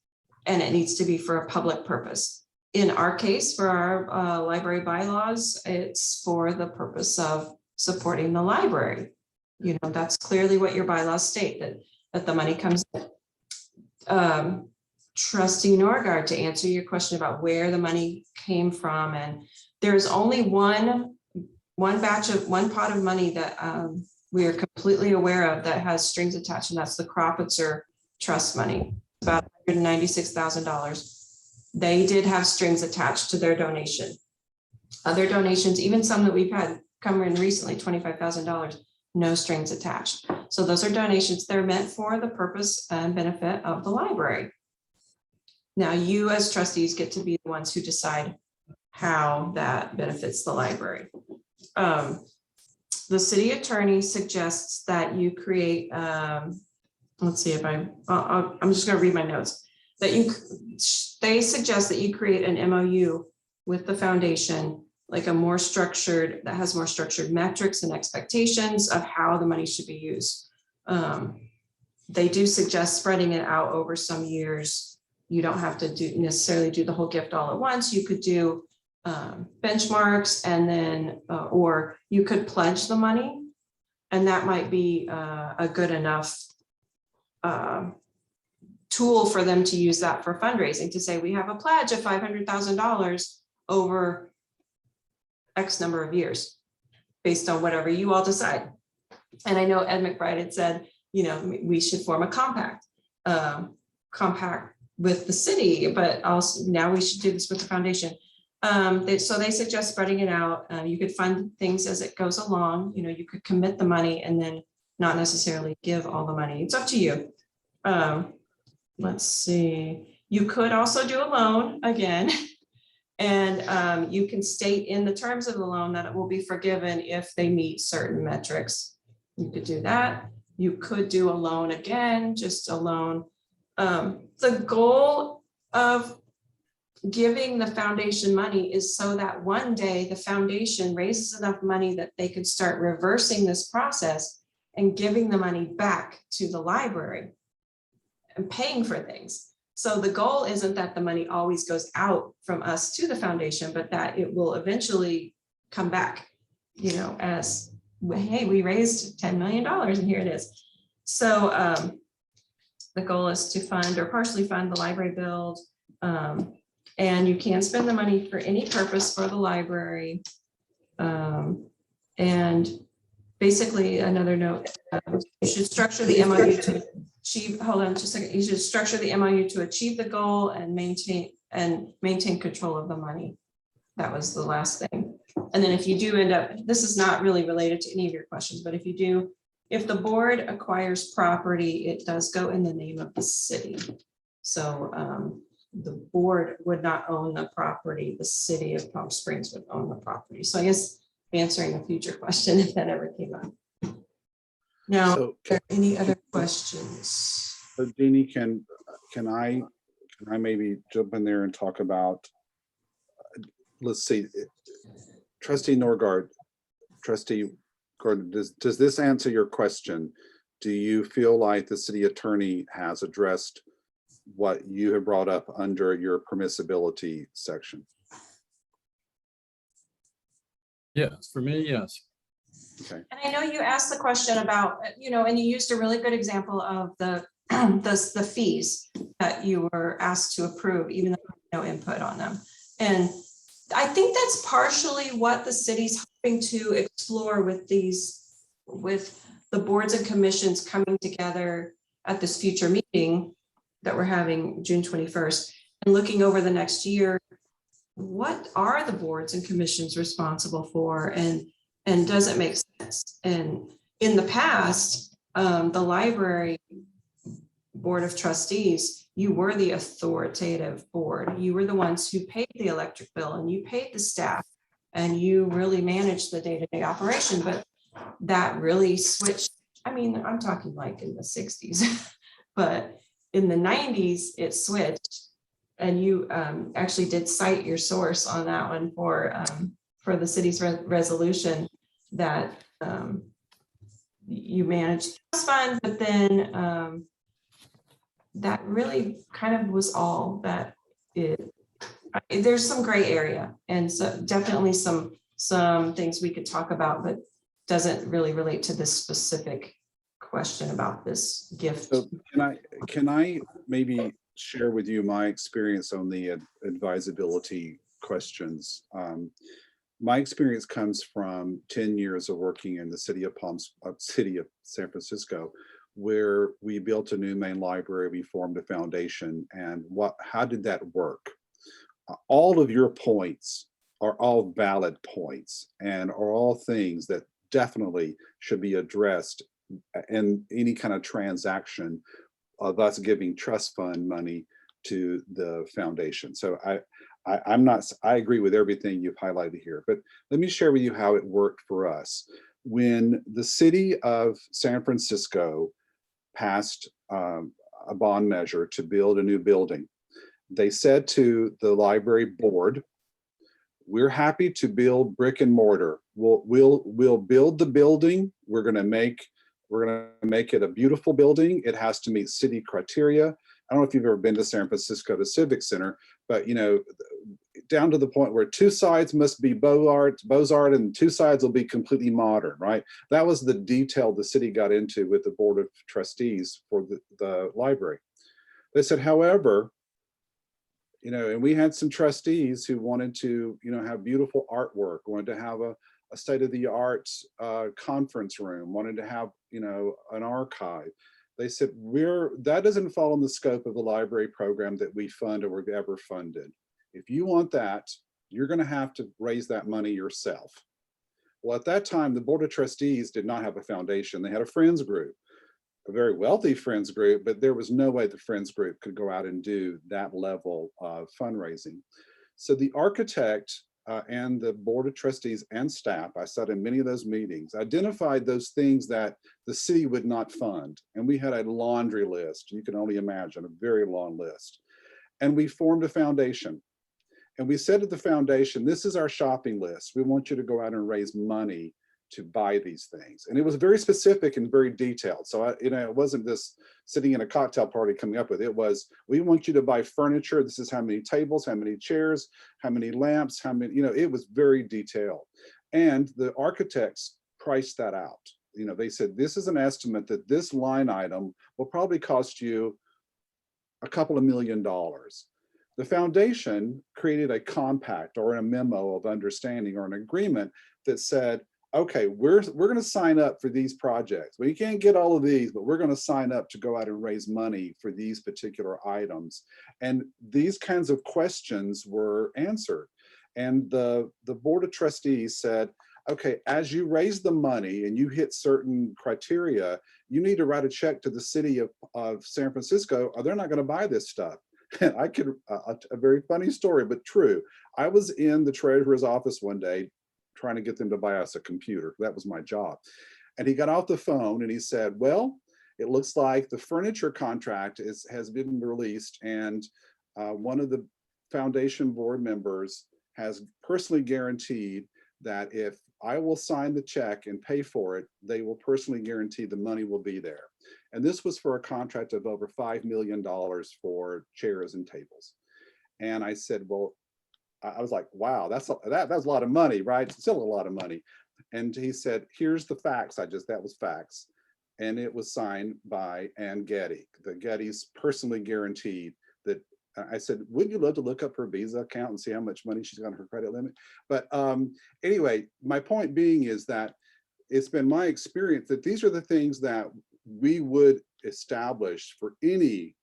and it needs to be for a public purpose. in our case, for our library bylaws, it's for the purpose of supporting the library. You know, that's clearly what your bylaws state, that the money comes in. Trustee Norgard, to answer your question about where the money came from, and there's only one pot of money that we are completely aware of that has strings attached, and that's the Cropitzer Trust money, about $196,000. They did have strings attached to their donation. Other donations, even some that we've had come in recently, $25,000, no strings attached. So those are donations. They're meant for the purpose and benefit of the library. Now, you as trustees get to be the ones who decide how that benefits the library. The city attorney suggests that you create, let's see if I'm just going to read my notes, that they suggest that you create an MOU with the foundation, like a more structured, that has more structured metrics and expectations of how the money should be used. They do suggest spreading it out over some years. You don't have to necessarily do the whole gift all at once. You could do benchmarks, and then, or you could pledge the money, and that might be a good enough tool for them to use that for fundraising, to say, we have a pledge of $500,000 over X number of years, based on whatever you all decide. And I know Ed McBride had said, you know, we should form a compact with the city, but also now we should do this with the foundation. So they suggest spreading it out. You could fund things as it goes along. You know, you could commit the money and then not necessarily give all the money. It's up to you. Let's see. You could also do a loan again. And you can state in the terms of the loan that it will be forgiven if they meet certain metrics. You could do that. You could do a loan again, just a loan. The goal of giving the foundation money is so that one day the foundation raises enough money that they could start reversing this process and giving the money back to the library and paying for things. So the goal isn't that the money always goes out from us to the foundation, but that it will eventually come back, you know, as, hey, we raised $10 million and here it is. So the goal is to fund or partially fund the library build. And you can spend the money for any purpose for the library. And basically, another note, you should structure the MOU to achieve, hold on just a second, you should structure the MOU to achieve the goal and maintain control of the money. That was the last thing. And then if you do end up, this is not really related to any of your questions, but if you do, if the board acquires property, it does go in the name of the city. So the board would not own the property, the city of Palm Springs would own the property. So I guess answering a future question if that ever came up. Now, So, are there any other questions? so Jeannie, can I maybe jump in there and talk about, let's see, Trustee Norgard, Trustee Gordon, does this answer your question? Do you feel like the city attorney has addressed what you have brought up under your permissibility section? Yes, for me, yes. Okay. And I know you asked the question about, you know, and you used a really good example of the fees that you were asked to approve, even though no input on them. And I think that's partially what the city's hoping to explore with the boards and commissions coming together at this future meeting that we're having June 21st, and looking over the next year, what are the boards and commissions responsible for, and does it make sense? And in the past, the library board of trustees, you were the authoritative board. You were the ones who paid the electric bill and you paid the staff and you really managed the day-to-day operation. But that really switched. I mean, I'm talking like in the 60s, but in the 90s, it switched. And you actually did cite your source on that one for the city's resolution that you managed trust fund, but then that really kind of was all that it there's some gray area, and so definitely some things we could talk about, but doesn't really relate to this specific question about this gift. So can I maybe share with you my experience on the advisability questions? My experience comes from 10 years of working in the city of San Francisco, where we built a new main library, we formed a foundation, and how did that work? All of your points are all valid points and are all things that definitely should be addressed in any kind of transaction of us giving trust fund money to the foundation. So I agree with everything you've highlighted here, but let me share with you how it worked for us. When the city of San Francisco passed a bond measure to build a new building, they said to the library board, we're happy to build brick and mortar. We'll build the building. We're gonna make it a beautiful building. It has to meet city criteria. I don't know if you've ever been to San Francisco, the Civic Center, but down to the point where 2 sides must be Beaux-Arts and 2 sides will be completely modern, right? That was the detail the city got into with the Board of Trustees for the library. They said, however, and we had some trustees who wanted to, have beautiful artwork, wanted to have a state-of-the-art conference room, wanted to have, an archive. They said, that doesn't fall in the scope of the library program that we fund or we've ever funded. If you want that, you're going to have to raise that money yourself. Well, at that time, the Board of Trustees did not have a foundation. They had a friends group, a very wealthy friends group, but there was no way the friends group could go out and do that level of fundraising. So the architect and the Board of Trustees and staff, I sat in many of those meetings, identified those things that the city would not fund. And we had a laundry list. You can only imagine, a very long list. And we formed a foundation. And we said to the foundation, this is our shopping list. We want you to go out and raise money to buy these things. And it was very specific and very detailed. So, it wasn't this sitting in a cocktail party coming up with it. It was, we want you to buy furniture. This is how many tables, how many chairs, how many lamps, how many, it was very detailed. And the architects priced that out. They said, this is an estimate that this line item will probably cost you a couple of $1 million. The foundation created a compact or a memo of understanding or an agreement that said, okay, we're going to sign up for these projects. We can't get all of these, but we're going to sign up to go out and raise money for these particular items. And these kinds of questions were answered. And the Board of Trustees said, okay, as you raise the money and you hit certain criteria, you need to write a check to the city of San Francisco, or they're not going to buy this stuff. And I could, a very funny story, but true. I was in the treasurer's office one day trying to get them to buy us a computer. That was my job. And he got off the phone and he said, well, it looks like the furniture contract has been released, and one of the foundation board members has personally guaranteed that if I will sign the check and pay for it, they will personally guarantee the money will be there. And this was for a contract of over $5 million for chairs and tables. And I said, well, I was like, wow, that's a lot of money, right? It's still a lot of money. And he said, here's the facts. That was facts. And it was signed by Ann Getty. The Gettys personally guaranteed that. I said, wouldn't you love to look up her Visa account and see how much money she's got on her credit limit? But anyway, my point being is that it's been my experience that these are the things that we would establish for any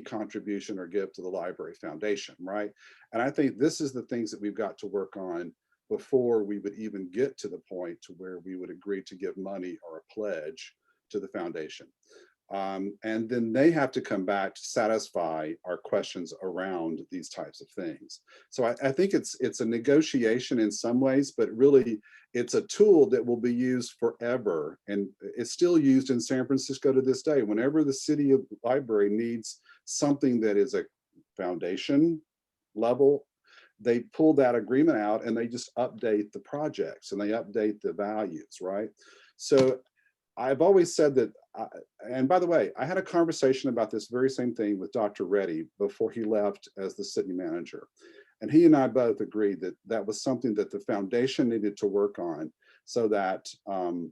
contribution or gift to the Library Foundation, right? And I think this is the things that we've got to work on before we would even get to the point to where we would agree to give money or a pledge to the foundation. And then they have to come back to satisfy our questions around these types of things. So I think it's a negotiation in some ways, but really it's a tool that will be used forever. And it's still used in San Francisco to this day. Whenever the city library needs something that is a foundation level, they pull that agreement out and they just update the projects and they update the values, right? So I've always said that, and by the way, I had a conversation about this very same thing with Dr. Reddy before he left as the city manager. And he and I both agreed that that was something that the foundation needed to work on so that, and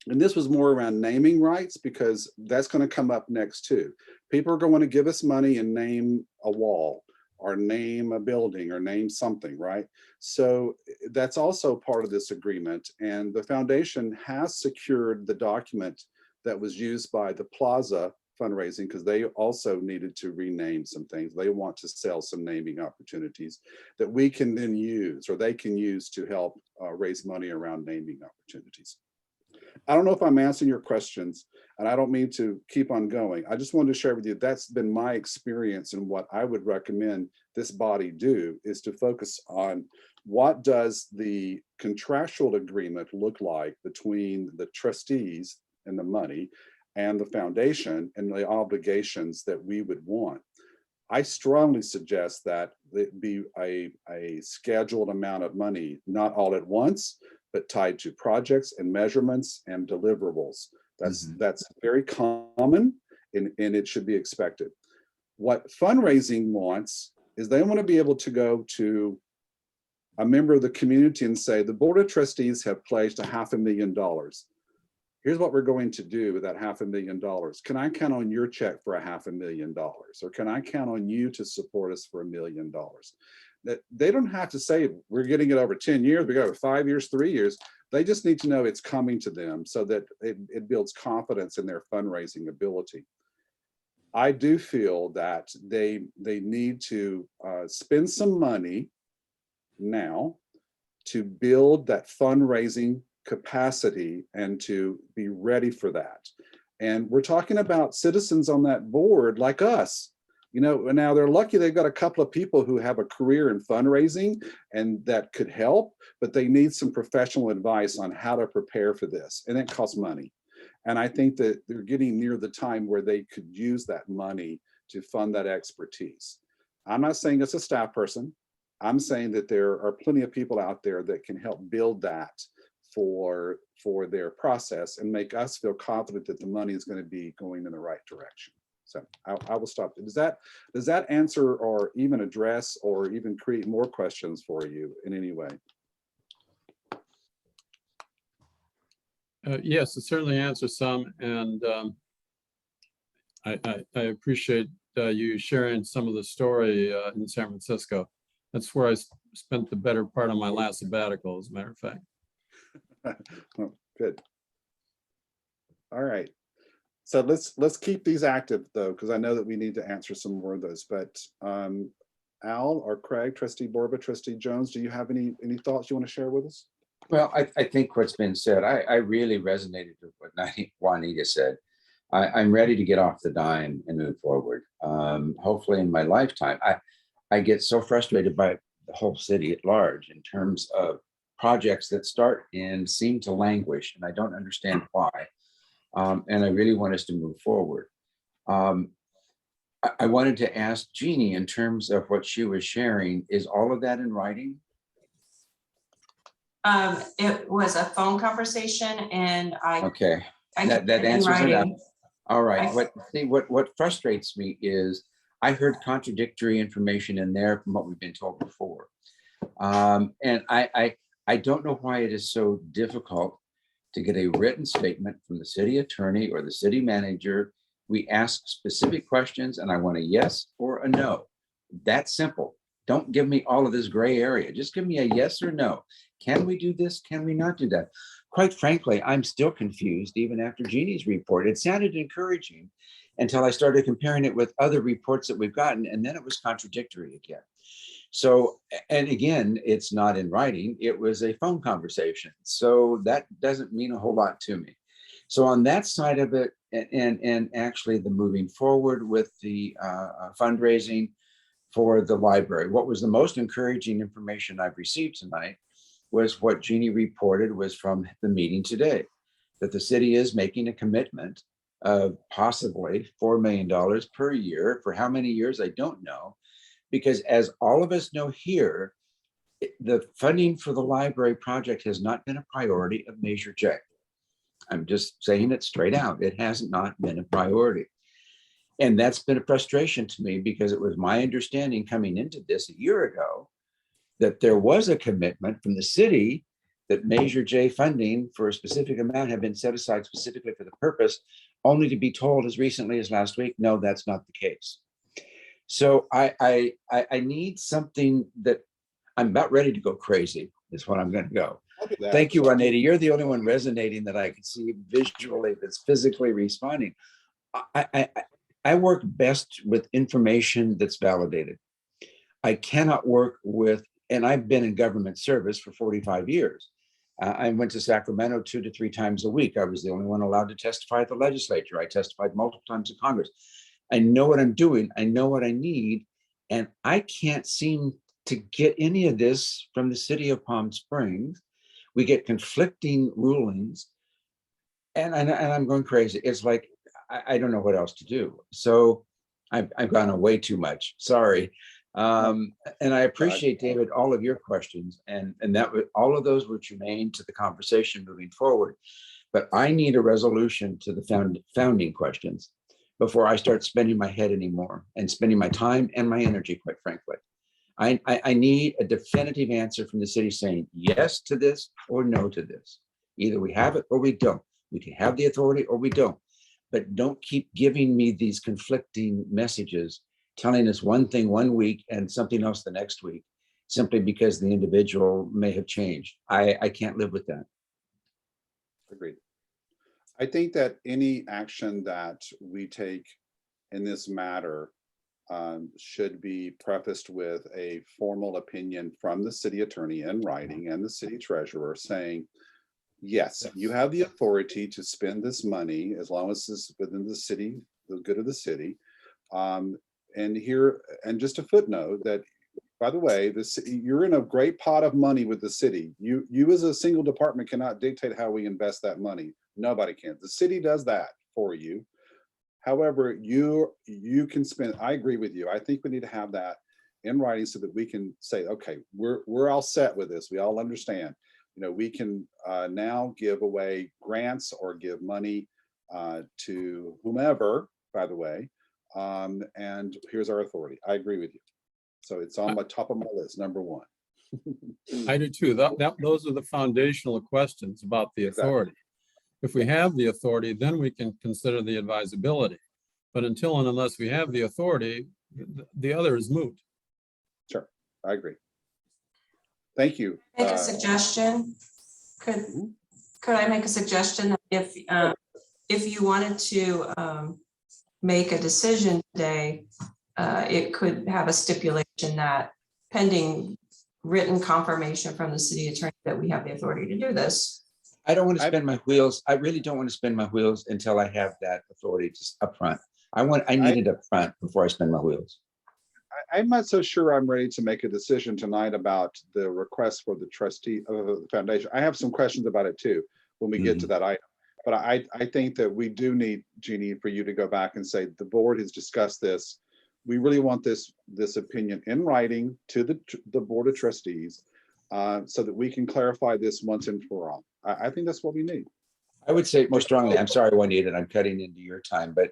this was more around naming rights, because that's going to come up next too. People are going to give us money and name a wall or name a building or name something, right? So that's also part of this agreement. And the foundation has secured the document that was used by the Plaza fundraising, because they also needed to rename some things. They want to sell some naming opportunities that we can then use, or they can use to help raise money around naming opportunities. I don't know if I'm answering your questions, and I don't mean to keep on going. I just wanted to share with you, that's been my experience, and what I would recommend this body do is to focus on what does the contractual agreement look like between the trustees and the money and the foundation and the obligations that we would want. I strongly suggest that it be a scheduled amount of money, not all at once, but tied to projects and measurements and deliverables. That's very common, and it should be expected. What fundraising wants is they want to be able to go to a member of the community and say, the Board of Trustees have pledged $500,000. Here's what we're going to do with that $500,000. Can I count on your check for $500,000? Or can I count on you to support us for $1 million? That they don't have to say we're getting it over 10 years, we got over 5 years, 3 years. They just need to know it's coming to them so that it builds confidence in their fundraising ability. I do feel that they need to spend some money now to build that fundraising capacity and to be ready for that. And we're talking about citizens on that board like us. You know, now they're lucky they've got a couple of people who have a career in fundraising and that could help, but they need some professional advice on how to prepare for this. And it costs money. And I think that they're getting near the time where they could use that money to fund that expertise. I'm not saying it's a staff person. I'm saying that there are plenty of people out there that can help build that for their process and make us feel confident that the money is going to be going in the right direction. So I will stop. Does that answer or even address or even create more questions for you in any way? Yes, it certainly answers some, and I appreciate you sharing some of the story in San Francisco. That's where I spent the better part of my last sabbatical, as a matter of fact. Oh, good. All right. So let's keep these active though, because I know that we need to answer some more of those. But Al or Craig, Trustee Borba, Trustee Jones, do you have any thoughts you want to share with us? Well, I think what's been said, I really resonated with what Juanita said. I'm ready to get off the dime and move forward. Hopefully in my lifetime, I get so frustrated by the whole city at large in terms of projects that start and seem to languish, and I don't understand why. And I really want us to move forward. I wanted to ask Jeannie, in terms of what she was sharing, is all of that in writing? It was a phone conversation, and Okay, I that kept it in answers it up. writing. All right, I- what frustrates me is I heard contradictory information in there from what we've been told before. And I don't know why it is so difficult to get a written statement from the city attorney or the city manager. We ask specific questions and I want a yes or a no. That's simple. Don't give me all of this gray area. Just give me a yes or no. Can we do this? Can we not do that? Quite frankly, I'm still confused even after Jeannie's report. It sounded encouraging until I started comparing it with other reports that we've gotten, and then it was contradictory again. So, and again, it's not in writing, it was a phone conversation. So that doesn't mean a whole lot to me. So on that side of it, and actually the moving forward with the fundraising for the library, what was the most encouraging information I've received tonight was what Jeannie reported was from the meeting today, that the city is making a commitment of possibly $4 million per year. For how many years, I don't know. Because as all of us know here, the funding for the library project has not been a priority of Measure J. I'm just saying it straight out. It has not been a priority. And that's been a frustration to me because it was my understanding coming into this a year ago that there was a commitment from the city that Measure J funding for a specific amount had been set aside specifically for the purpose, only to be told as recently as last week, no, that's not the case. So I need something that I'm about ready to go crazy is what I'm going to go. I'll do that. Thank you, Juanita. You're the only one resonating that I can see visually that's physically responding. I work best with information that's validated. I cannot work with, and I've been in government service for 45 years. I went to Sacramento 2 to 3 times a week. I was the only one allowed to testify at the legislature. I testified multiple times in Congress. I know what I'm doing. I know what I need. And I can't seem to get any of this from the city of Palm Springs. We get conflicting rulings. And I'm going crazy. It's like, I don't know what else to do. So I've gone on way too much. Sorry. And I appreciate, David, all of your questions, and that all of those were germane to the conversation moving forward. But I need a resolution to the founding questions before I start spending my head anymore and spending my time and my energy, quite frankly. I need a definitive answer from the city saying yes to this or no to this. Either we have it or we don't. We can have the authority or we don't. But don't keep giving me these conflicting messages, telling us one thing one week and something else the next week, simply because the individual may have changed. I can't live with that. Agreed. I think that any action that we take in this matter should be prefaced with a formal opinion from the city attorney in writing and the city treasurer saying, yes, you have the authority to spend this money as long as it's within the city, the good of the city. And here, and just a footnote that, by the way, you're in a great pot of money with the city. You as a single department cannot dictate how we invest that money. Nobody can. The city does that for you. However, you can spend, I agree with you. I think we need to have that in writing so that we can say, okay, we're all set with this. We all understand. You know, we can now give away grants or give money to whomever, by the way, and here's our authority. I agree with you. So it's on my top of my list, number one. I do too. Those are the foundational questions about the authority. If we have the authority, then we can consider the advisability. But until and unless we have the authority, the other is moot. Sure, I agree. Thank you. Make a suggestion. Could I make a suggestion? If you wanted to make a decision today, it could have a stipulation that pending written confirmation from the city attorney that we have the authority to do this. I don't want to spin my wheels. I really don't want to spin my wheels until I have that authority just up front. I need it up front before I spin my wheels. I'm not so sure I'm ready to make a decision tonight about the request for the trustee of the foundation. I have some questions about it too when we get to that item. But I think that we do need, Jeannie, for you to go back and say the board has discussed this. We really want this opinion in writing to the board of trustees so that we can clarify this once and for all. I think that's what we need. I would say it more strongly. I'm sorry, Juanita, I'm cutting into your time, but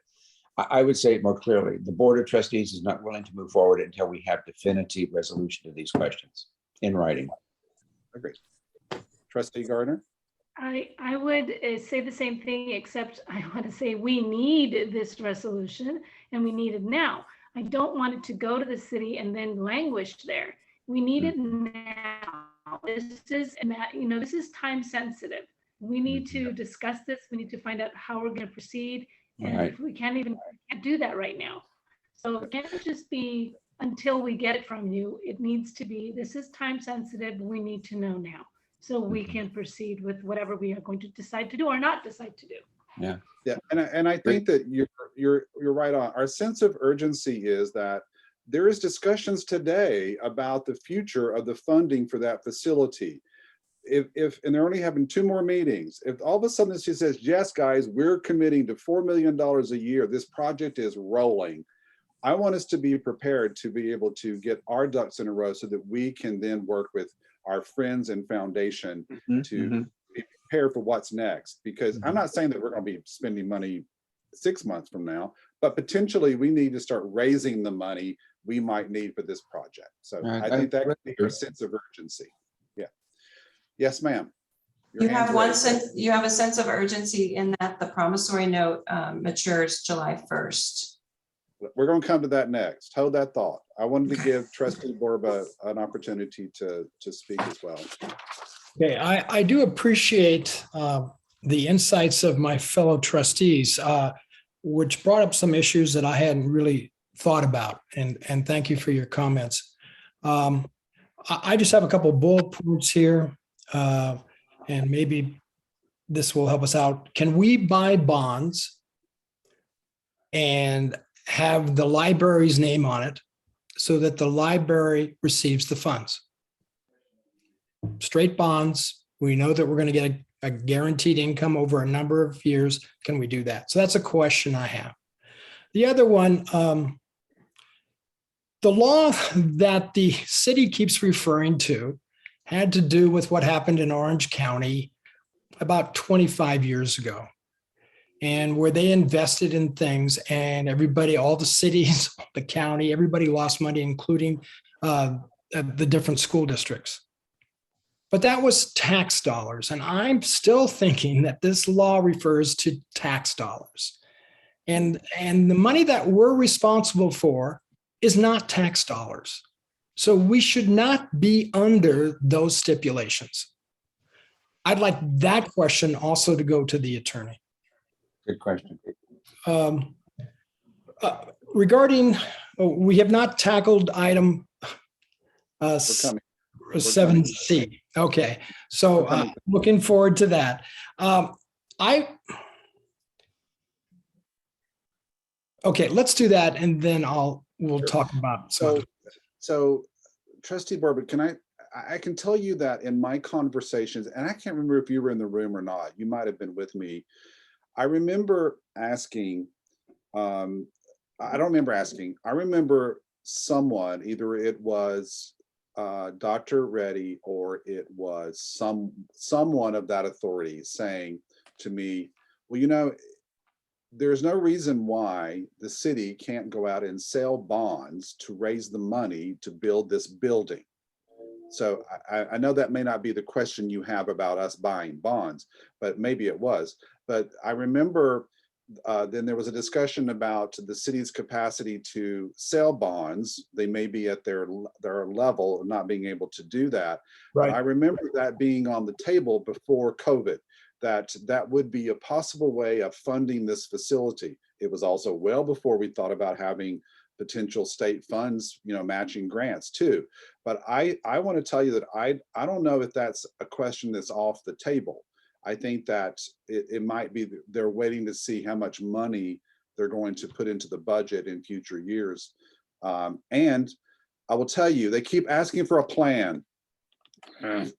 I would say it more clearly. The Board of Trustees is not willing to move forward until we have definitive resolution to these questions in writing. Agreed. Trustee Gardner? I would say the same thing, except I want to say we need this resolution and we need it now. I don't want it to go to the city and then languish there. We need it now. This is time sensitive. We need to discuss this. We need to find out how we're going to proceed. And if we can't do that right now. So it can't just be until we get it from you. It needs to be, this is time sensitive. We need to know now so we can proceed with whatever we are going to decide to do or not decide to do. Yeah. Yeah, and I think that you're right on. Our sense of urgency is that there is discussions today about the future of the funding for that facility. And they're only having 2 more meetings. If all of a sudden she says, yes, guys, we're committing to $4 million a year, this project is rolling. I want us to be prepared to be able to get our ducks in a row so that we can then work with our friends and foundation to be prepared for what's next. Because I'm not saying that we're going to be spending money 6 months from now, but potentially we need to start raising the money we might need for this project. So Right, I think that I- could be a sense of urgency. Yeah. Yes, ma'am. Your You hand's have one raised. sense, you have a sense of urgency in that the promissory note matures July 1st. We're going to come to that next. Hold that thought. I wanted to give Trustee Borba an opportunity to speak as well. Okay, I do appreciate the insights of my fellow trustees, which brought up some issues that I hadn't really thought about, and thank you for your comments. I just have a couple bullet points here, and maybe this will help us out. Can we buy bonds and have the library's name on it so that the library receives the funds? Straight bonds. We know that we're going to get a guaranteed income over a number of years. Can we do that? So that's a question I have. The other one, the law that the city keeps referring to had to do with what happened in Orange County about 25 years ago, and where they invested in things and everybody, all the cities, the county, everybody lost money, including the different school districts. But that was tax dollars. And I'm still thinking that this law refers to tax dollars. And the money that we're responsible for is not tax dollars. So we should not be under those stipulations. I'd like that question also to go to the attorney. Good question. Regarding, we have not tackled item We're coming. 7C. Okay, so We're coming. looking forward to that. Okay, let's do that, and then we'll Sure. talk about. some other- So Trustee Borba, I can tell you that in my conversations, and I can't remember if you were in the room or not, you might have been with me. I remember asking, I don't remember asking, I remember someone, either it was Dr. Reddy or it was someone of that authority saying to me, well, there's no reason why the city can't go out and sell bonds to raise the money to build this building. So I know that may not be the question you have about us buying bonds, but maybe it was. But I remember then there was a discussion about the city's capacity to sell bonds. They may be at their level of not being able to do that. Right. But I remember that being on the table before COVID, that would be a possible way of funding this facility. It was also well before we thought about having potential state funds, matching grants too. But I want to tell you that I don't know if that's a question that's off the table. I think that it might be they're waiting to see how much money they're going to put into the budget in future years. And I will tell you, they keep asking for a plan. And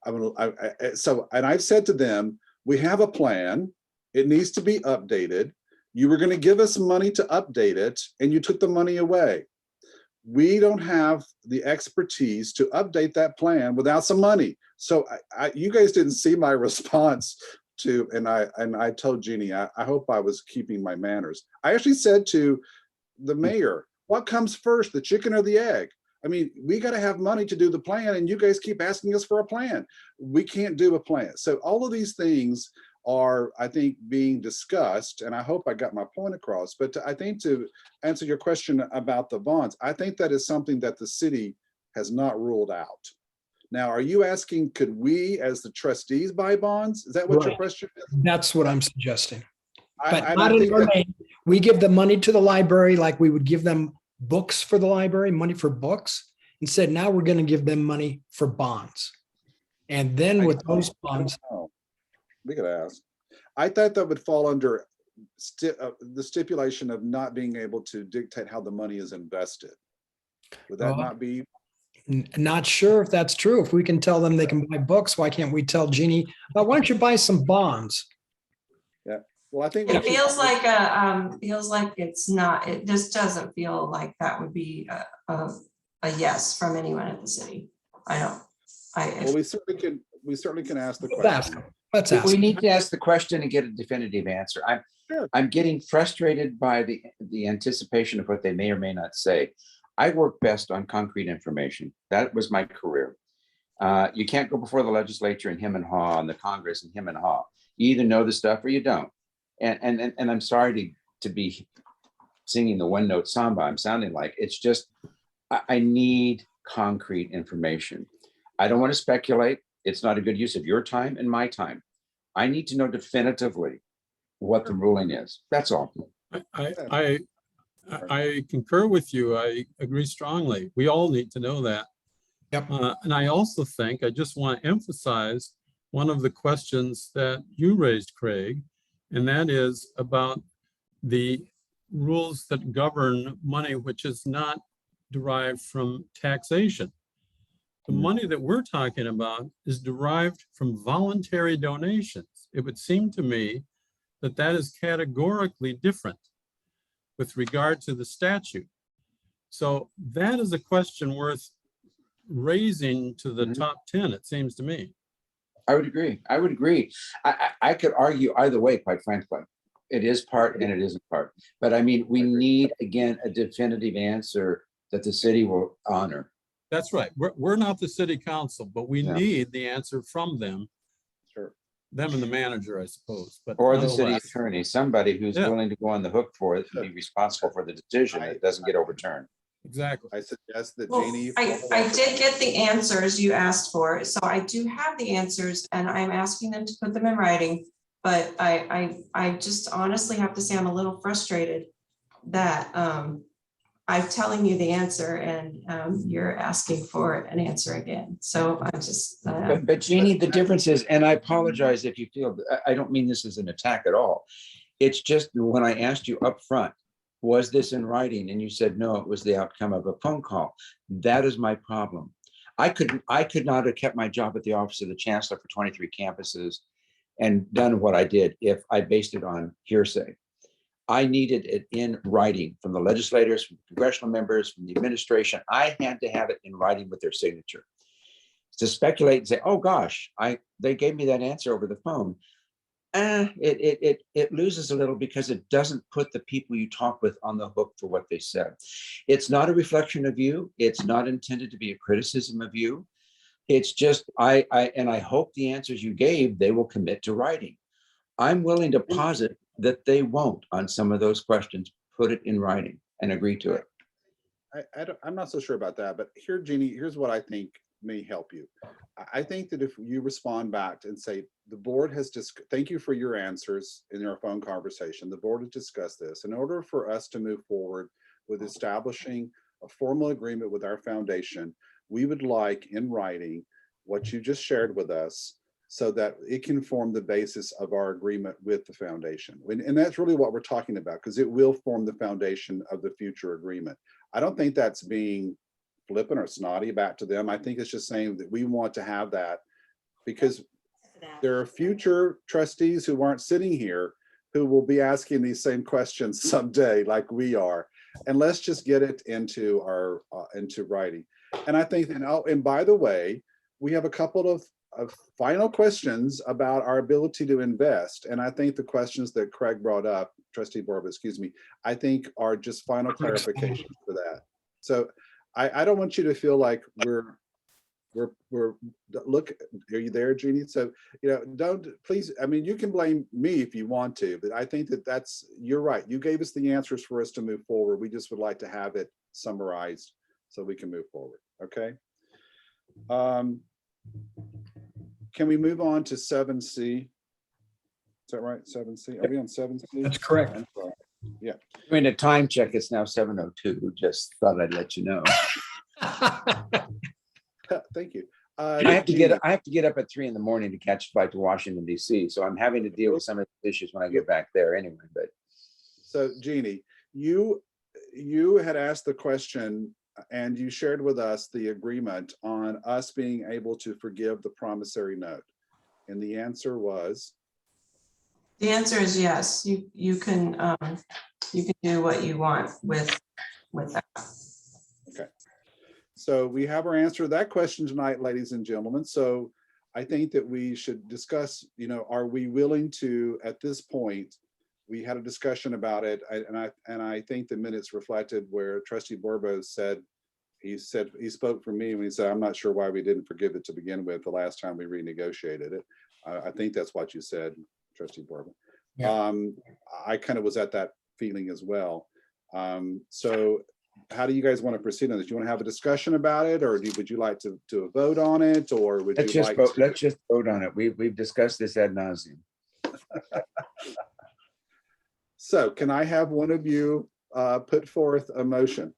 I've said to them, we have a plan. It needs to be updated. You were going to give us money to update it, and you took the money away. We don't have the expertise to update that plan without some money. So you guys didn't see my response to, and I told Jeannie, I hope I was keeping my manners. I actually said to the mayor, what comes first, the chicken or the egg? I mean, we got to have money to do the plan, and you guys keep asking us for a plan. We can't do a plan. So all of these things are, I think, being discussed, and I hope I got my point across. But I think to answer your question about the bonds, I think that is something that the city has not ruled out. Now, are you asking, could we as the trustees buy bonds? Is that what your Right. question is? That's what I'm suggesting. But I not in think our that- name. We give the money to the library like we would give them books for the library, money for books. Instead, now we're going to give them money for bonds. And then with those bonds, Oh, we could ask. I thought that would fall under the stipulation of not being able to dictate how the money is invested. Would that Well, not be? not sure if that's true. If we can tell them they can buy books, why can't we tell Jeannie, why don't you buy some bonds? Well, I think It feels like it's not, it just doesn't feel like that would be a yes from anyone at the city. Well, we certainly can ask the Let's ask question. them. Let's ask. We need to ask the question and get a definitive answer. Sure. I'm getting frustrated by the anticipation of what they may or may not say. I work best on concrete information. That was my career. You can't go before the legislature and him and haw, and the Congress and him and haw. You either know the stuff or you don't. And I'm sorry to be singing the one note samba I'm sounding like. It's just, I need concrete information. I don't want to speculate. It's not a good use of your time and my time. I need to know definitively what the ruling is. That's all. I concur with you. I agree strongly. We all need to know that. Yep. And I also think, I just want to emphasize one of the questions that you raised, Craig, and that is about the rules that govern money which is not derived from taxation. The money that we're talking about is derived from voluntary donations. It would seem to me that that is categorically different with regard to the statute. So that is a question worth raising to the top 10, it seems to me. I would agree. I would agree. I could argue either way, quite frankly. It is part and it isn't part. But I mean, we need, again, a definitive answer that the city will honor. That's right. We're not the city council, but we Yeah. need the answer from them, Sure. them and the manager, I suppose. But Or the city nonetheless, attorney, somebody who's Yeah. willing to go on the hook for it and be responsible for the decision that doesn't get overturned. exactly. I suggest that Well, Janie. I did get the answers you asked for, so I do have the answers and I'm asking them to put them in writing. But I just honestly have to say I'm a little frustrated that I'm telling you the answer and you're asking for an answer again. So I'm just. But Jeannie, the difference is, and I apologize if you feel, I don't mean this as an attack at all. It's just when I asked you up front, was this in writing? And you said, no, it was the outcome of a phone call. That is my problem. I could not have kept my job at the office of the chancellor for 23 campuses and done what I did if I based it on hearsay. I needed it in writing from the legislators, from congressional members, from the administration. I had to have it in writing with their signature. To speculate and say, oh gosh, they gave me that answer over the phone. It loses a little because it doesn't put the people you talk with on the hook for what they said. It's not a reflection of you. It's not intended to be a criticism of you. It's just, I hope the answers you gave, they will commit to writing. I'm willing to posit that they won't on some of those questions, put it in writing and agree to it. I'm not so sure about that, but here, Jeannie, here's what I think may help you. I think that if you respond back and say, the board has just, thank you for your answers in your phone conversation. The board has discussed this. In order for us to move forward with establishing a formal agreement with our foundation, we would like in writing what you just shared with us so that it can form the basis of our agreement with the foundation. And that's really what we're talking about, because it will form the foundation of the future agreement. I don't think that's being flippant or snotty back to them. I think it's just saying that we want to have that because there are future trustees who aren't sitting here who will be asking these same questions someday like we are. And let's just get it into our into writing. And I think, and by the way, we have a couple of final questions about our ability to invest. And I think the questions that Craig brought up, Trustee Borba, excuse me, I think are just final clarifications for that. So I don't want you to feel like we're look, are you there, Jeannie? So, don't, please, I mean, you can blame me if you want to, but I think that you're right. You gave us the answers for us to move forward. We just would like to have it summarized so we can move forward, okay? Can we move on to 7C? Is that right, 7C? Are we on 7C? That's correct. I'm sorry. Yeah. I mean, a time check, it's now 7:02. Just thought I'd let you know. Thank you. I have to Jeannie, get up at 3 in the morning to catch a flight to Washington, DC. So I'm having to deal with some of the issues when I get back there anyway, but. So Jeannie, you had asked the question and you shared with us the agreement on us being able to forgive the promissory note. And the answer was? The answer is yes. You can do what you want with that. Okay. So we have our answer to that question tonight, ladies and gentlemen. So I think that we should discuss, are we willing to, at this point, we had a discussion about it, and I think the minutes reflected where trustee Borbo said, he spoke for me when he said, I'm not sure why we didn't forgive it to begin with the last time we renegotiated it. I think that's what you said, trustee Borbo. Yeah. I kind of was at that feeling as well. So how do you guys want to proceed on this? Do you want to have a discussion about it, or would you like to vote on it, or would Let's you just like vote, to? let's just vote on it. We've discussed this ad nauseum. So can I have one of you put forth a motion?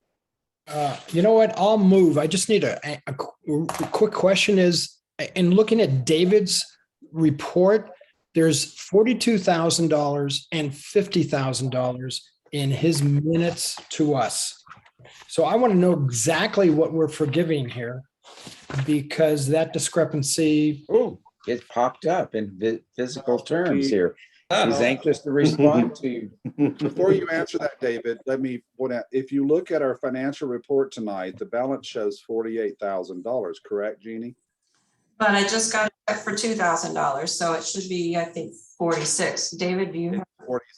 You know what? I'll move. I just need a quick question is, in looking at David's report, there's $42,000 and $50,000 in his minutes to us. So I want to know exactly what we're forgiving here, because that discrepancy, Oh, it popped up in physical terms here. He's anxious to respond to you. Before you answer that, David, let me point out, if you look at our financial report tonight, the balance shows $48,000, correct, Jeannie? But I just got it for $2,000, so it should be, I think, 46. David, do you have?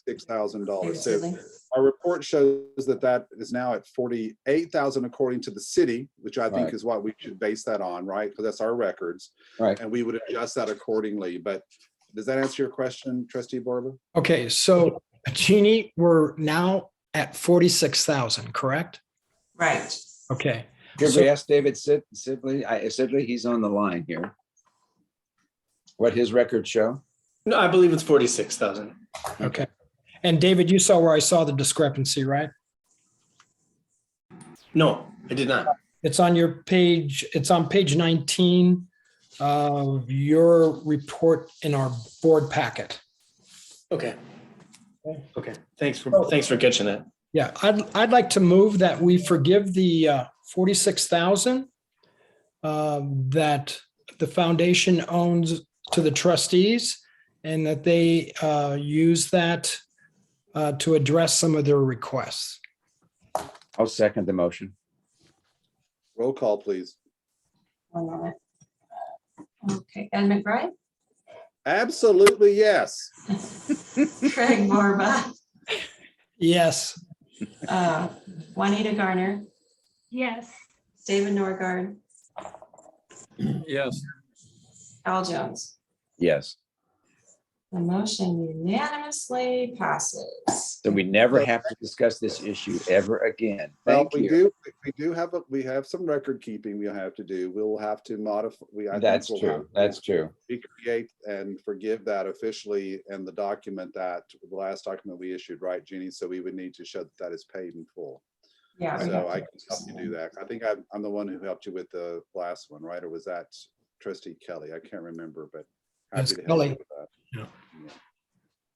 $46,000. So David Seeley? our report shows that is now at 48,000 according to the city, which I think Right. is what we should base that on, right? Because that's our records. Right. And we would adjust that accordingly. But does that answer your question, trustee Barber? okay, so Jeannie, we're now at 46,000, correct? Right. Okay. Could So- we ask David Sibley, he's on the line here. What his records show? No, I believe it's 46,000. Okay. And David, you saw where I saw the discrepancy, right? No, I did not. It's on your page, it's on page 19 of your report in our board packet. Okay. Okay, thanks for catching that. Yeah, I'd like to move that we forgive the 46,000 that the foundation owns to the trustees, and that they use that to address some of their requests. I'll second the motion. Roll call, please. One moment. Okay, Ed McBride, Absolutely, yes. Craig Borba, Yes. Juanita Garner, Yes, David Norgard, Yes, Al Jones. Yes. The motion unanimously passes. So we never have to discuss this issue ever again. Well, Thank you. we have some record keeping we'll have to do. We'll have to modify. That's true. That's true. Recreate and forgive that officially and the document that, the last document we issued, right, Jeannie? So we would need to show that is paid in full. Yeah. we have So to- I can help you do that. I think I'm the one who helped you with the last one, right? Or was that trustee Kelly? I can't remember, but. happy It's to help you Kelly. with that. Yeah. Yeah.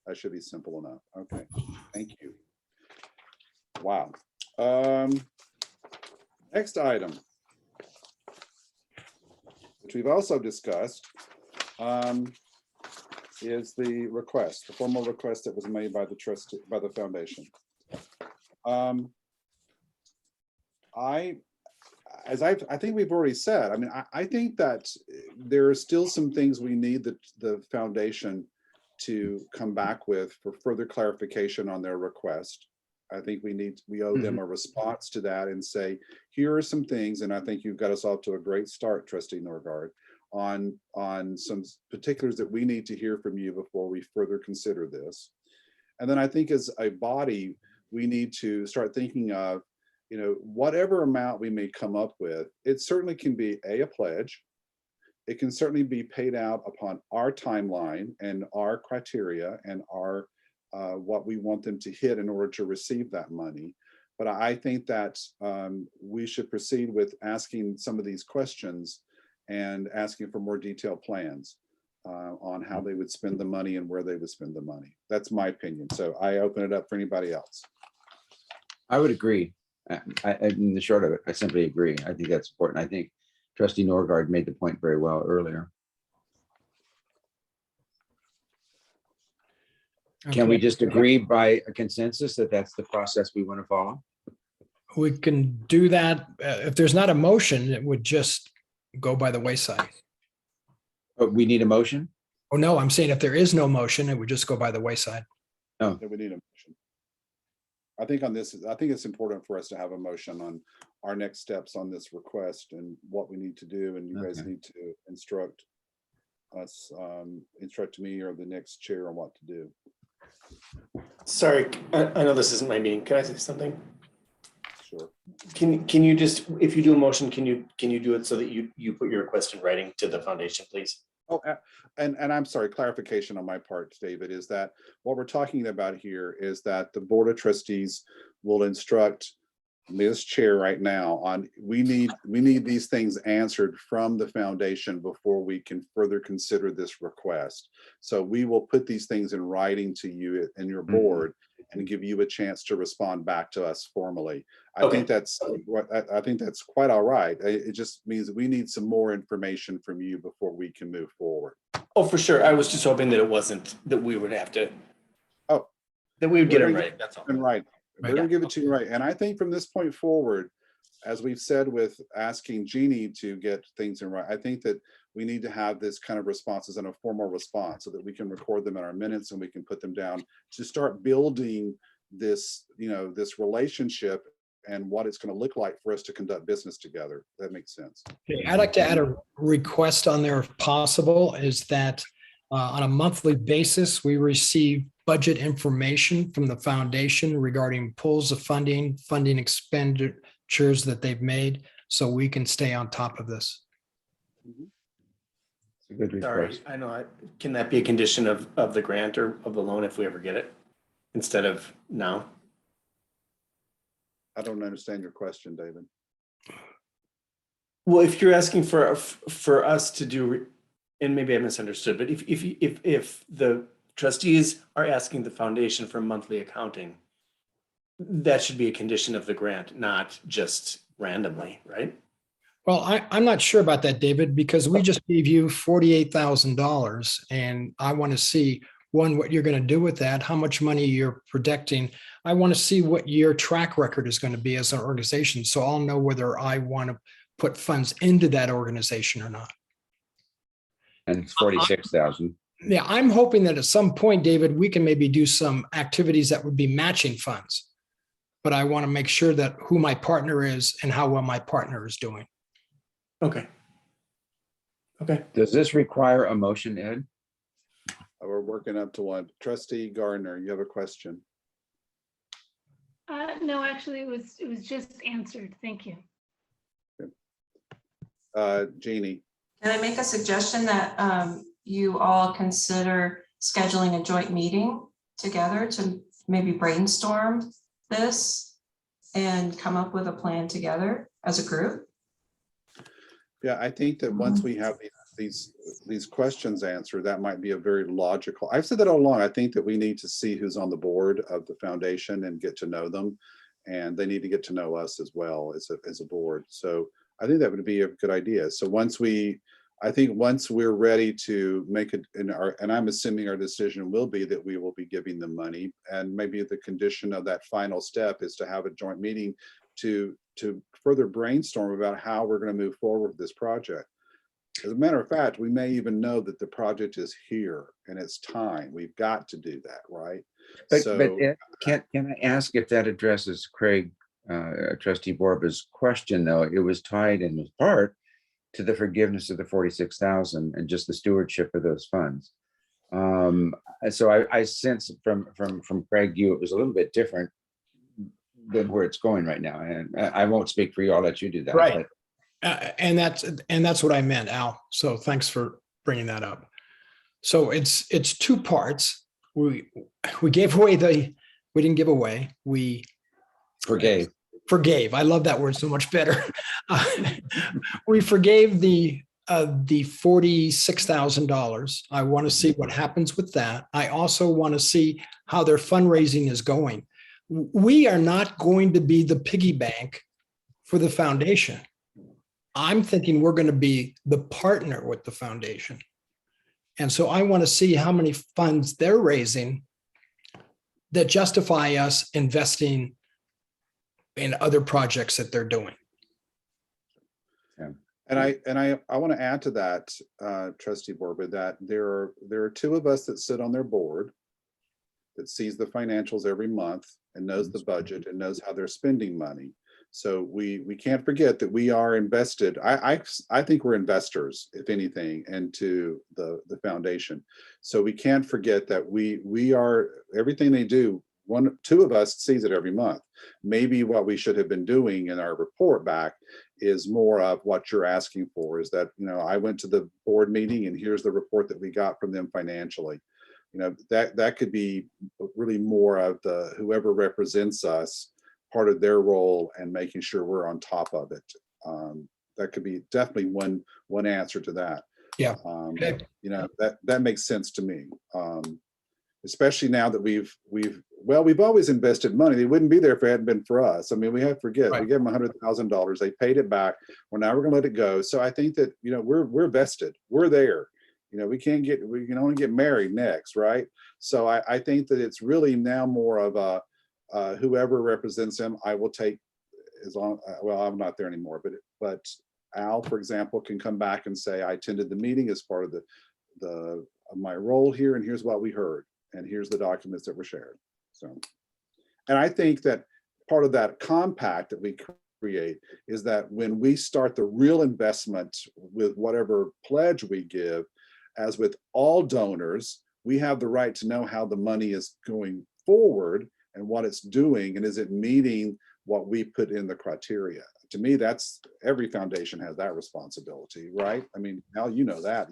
That should be simple enough. Okay, thank you. Wow. Next item, which we've also discussed, is the request, the formal request that was made by the trustee, by the foundation. I think we've already said, I mean, I think that there are still some things we need the foundation to come back with for further clarification on their request. I think we owe them a response to that and say, here are some things, and I think you've got us off to a great start, trustee Norgard, on some particulars that we need to hear from you before we further consider this. And then I think as a body, we need to start thinking of, whatever amount we may come up with, it certainly can be a pledge. It can certainly be paid out upon our timeline and our criteria and our what we want them to hit in order to receive that money. But I think that we should proceed with asking some of these questions and asking for more detailed plans on how they would spend the money and where they would spend the money. That's my opinion. So I open it up for anybody else. I would agree. In the short of it, I simply agree. I think that's important. I think trustee Norgard made the point very well earlier. Can we Okay. just agree by a consensus that that's the process we want to follow? We can do that. If there's not a motion, it would just go by the wayside. But we need a motion? Oh, no, I'm saying if there is no motion, it would just go by the wayside. Oh. Then we need a motion. I think on this, I think it's important for us to have a motion on our next steps on this request and what we need to do, and you guys Okay. need to instruct us, instruct me or the next chair on what to do. Sorry, I know this isn't my meeting. Can I say something? Sure. Can you just, if you do a motion, can you do it so that you put your request in writing to the foundation, please? Oh, and I'm sorry, clarification on my part, David, is that what we're talking about here is that the Board of Trustees will instruct Ms. Chair right now on, we need these things answered from the foundation before we can further consider this request. So we will put these things in writing to you and your board and give you a chance to respond back to us formally. I think that's what I think that's quite all right. It just means that we need some more information from you before we can move forward. Oh, for sure. I was just hoping that it wasn't, that we would have to. Oh. That we would get We're it gonna right, that's all. And right, we're gonna give it to you right. And I think from this point forward, as we've said with asking Jeannie to get things in right, I think that we need to have this kind of responses and a formal response so that we can record them in our minutes and we can put them down to start building this, you know, this relationship and what it's going to look like for us to conduct business together. That makes sense. Okay, I'd like to add a request on there if possible, is that on a monthly basis, we receive budget information from the foundation regarding pools of funding expenditures that they've made, so we can stay on top of this. It's a good Sorry, request. I know, can that be a condition of the grant or of the loan if we ever get it? Instead of now? I don't understand your question, David. Well, if you're asking for us to do, and maybe I misunderstood, but if the trustees are asking the foundation for monthly accounting, that should be a condition of the grant, not just randomly, right? Well, I'm not sure about that, David, because we just gave you $48,000, and I want to see, one, what you're going to do with that, how much money you're projecting. I want to see what your track record is going to be as an organization, so I'll know whether I want to put funds into that organization or not. And it's 46,000. Yeah, I'm hoping that at some point, David, we can maybe do some activities that would be matching funds. But I want to make sure that who my partner is and how well my partner is doing. Okay. Okay. Does this require a motion, Ed? We're working up to one. Trustee Gardner, you have a question? No, actually, it was just answered. Thank you. Jeannie. Can I make a suggestion that you all consider scheduling a joint meeting together to maybe brainstorm this and come up with a plan together as a group? Yeah, I think that once we have these questions answered, that might be a very logical. I've said that all along. I think that we need to see who's on the board of the foundation and get to know them, and they need to get to know us as well as a board. So I think that would be a good idea. So once we're ready to make it and I'm assuming our decision will be that we will be giving them money, and maybe the condition of that final step is to have a joint meeting to further brainstorm about how we're going to move forward with this project. As a matter of fact, we may even know that the project is here and it's time. We've got to do that, right? But So Ed, can I ask if that addresses Craig, Trustee Borba's question, though? It was tied in part to the forgiveness of the 46,000 and just the stewardship of those funds. So I sense from Craig, it was a little bit different than where it's going right now. And I won't speak for you. I'll let you do that. Right. But And that's what I meant, Al. So thanks for bringing that up. So it's two parts. We gave away we didn't give away. We forgave. I love that word so much better. We forgave the $46,000. I want to see what happens with that. I also want to see how their fundraising is going. We are not going to be the piggy bank for the foundation. I'm thinking we're going to be the partner with the foundation. And so I want to see how many funds they're raising that justify us investing in other projects that they're doing. And I want to add to that, Trustee Borba, that there are two of us that sit on their board. that sees the financials every month and knows the budget and knows how they're spending money. So we can't forget that we are invested. I think we're investors, if anything, into the foundation. So we can't forget that we are, everything they do, two of us sees it every month. Maybe what we should have been doing in our report back is more of what you're asking for, is that, you know, I went to the board meeting and here's the report that we got from them financially. You know, that could be really more of the whoever represents us, part of their role and making sure we're on top of it. That could be definitely one answer to that. Yeah. Okay. You know, that makes sense to me. Especially now that we've always invested money. They wouldn't be there if it hadn't been for us. I mean, we have to forget, Right. we gave them $100,000. They paid it back. Well, now we're gonna let it go. So I think that, you know, we're vested. We're there. You know, we can only get married next, right? So I think that it's really now more of a, whoever represents them, I will take as long, well, I'm not there anymore, but Al, for example, can come back and say, I attended the meeting as part of of my role here, and here's what we heard, and here's the documents that were shared. So, and I think that part of that compact that we create is that when we start the real investment with whatever pledge we give, as with all donors, we have the right to know how the money is going forward and what it's doing, and is it meeting what we put in the criteria. To me, that's, every foundation has that responsibility, right? I mean, Al, you know that.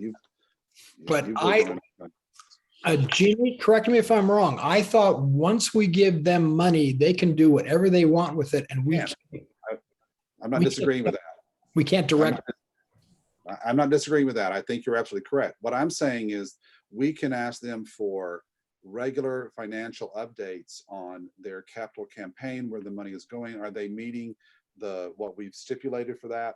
But you've I- lived in- Jeannie, correct me if I'm wrong. I thought once we give them money, they can do whatever they want with it, and Yeah. I'm not we disagreeing with that. we can't direct. I'm not disagreeing with that. I think you're absolutely correct. What I'm saying is we can ask them for regular financial updates on their capital campaign, where the money is going. Are they meeting what we've stipulated for that?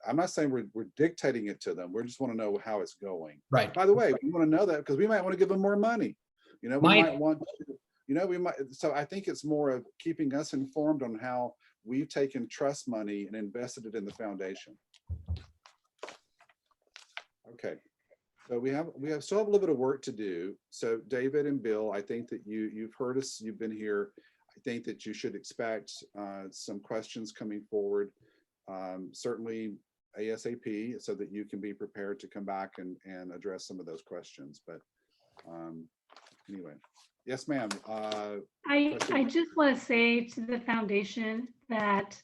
I'm not saying we're dictating it to them. We just want to know how it's going. Right. By the way, we want to know that because we might want to give them more money. You know, we might want to, you know, we might. So I think it's more of keeping us informed on how we've taken trust money and invested it in the foundation. Okay. So we still have a little bit of work to do. So David and Bill, I think that you've heard us, you've been here. I think that you should expect some questions coming forward, certainly ASAP, so that you can be prepared to come back and address some of those questions. But anyway, yes, ma'am. I just want to say to the foundation that,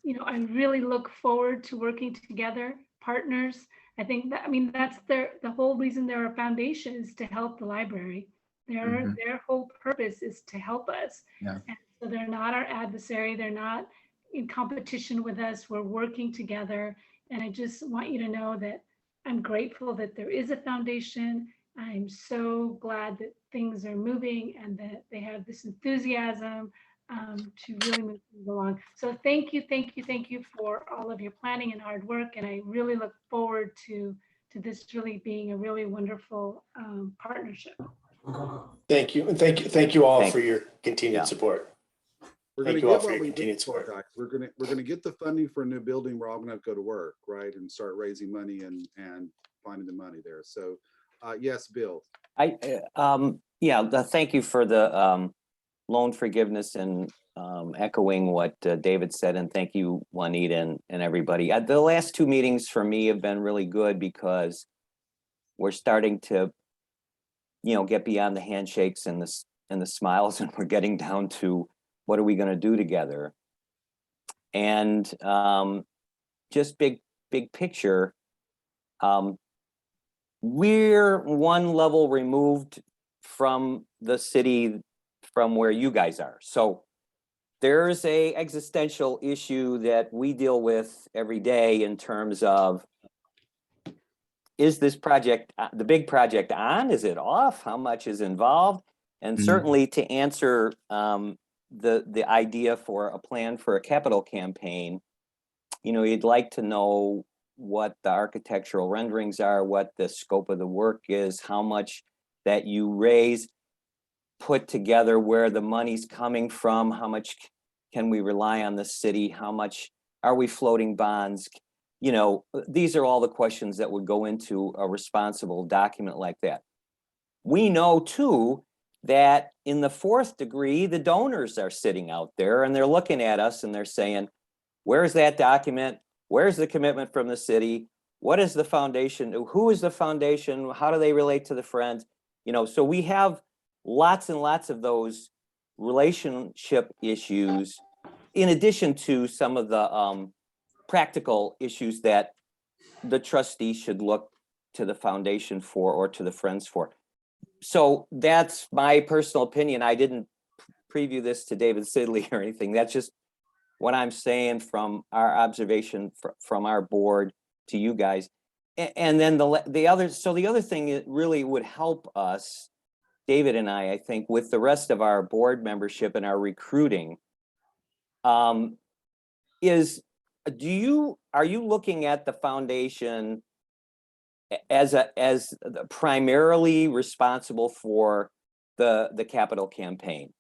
you know, I really look forward to working together, partners. I think that, I mean, that's the whole reason they're a foundation, is to help the library. Their whole purpose is to help us. Yeah. And so they're not our adversary. They're not in competition with us. We're working together. And I just want you to know that I'm grateful that there is a foundation. I'm so glad that things are moving and that they have this enthusiasm to really move things along. So thank you for all of your planning and hard work. And I really look forward to this really being a really wonderful partnership. Thank you. And thank you all Thank- for your continued yeah. support. We're Thank gonna you all get for what your we continued need for it, support. guys. We're gonna get the funding for a new building. We're all gonna have to go to work, right? And start raising money and finding the money there. So yes, Bill. Thank you for the loan forgiveness and echoing what David said, and thank you, Juanita and everybody. The last two meetings for me have been really good because we're starting to, you know, get beyond the handshakes and the smiles, and we're getting down to what are we going to do together. And just big picture, we're one level removed from the city from where you guys are. So there's a existential issue that we deal with every day in terms of, is this project, the big project, on? Is it off? How much is involved? And certainly to answer the idea for a plan for a capital campaign, you know, you'd like to know what the architectural renderings are, what the scope of the work is, how much that you raise, put together, where the money's coming from, how much can we rely on the city, how much are we floating bonds? You know, these are all the questions that would go into a responsible document like that. We know too that in the fourth degree, the donors are sitting out there and they're looking at us and they're saying, where's that document? Where's the commitment from the city? What is the foundation? Who is the foundation? How do they relate to the Friends? You know, so we have lots and lots of those relationship issues, in addition to some of the practical issues that the trustee should look to the foundation for or to the Friends for. So that's my personal opinion. I didn't preview this to David Sidley or anything. That's just what I'm saying from our observation from our board to you guys. And then the other thing it really would help us, David and I think, with the rest of our board membership and our recruiting, is are you looking at the foundation as primarily responsible for the capital campaign?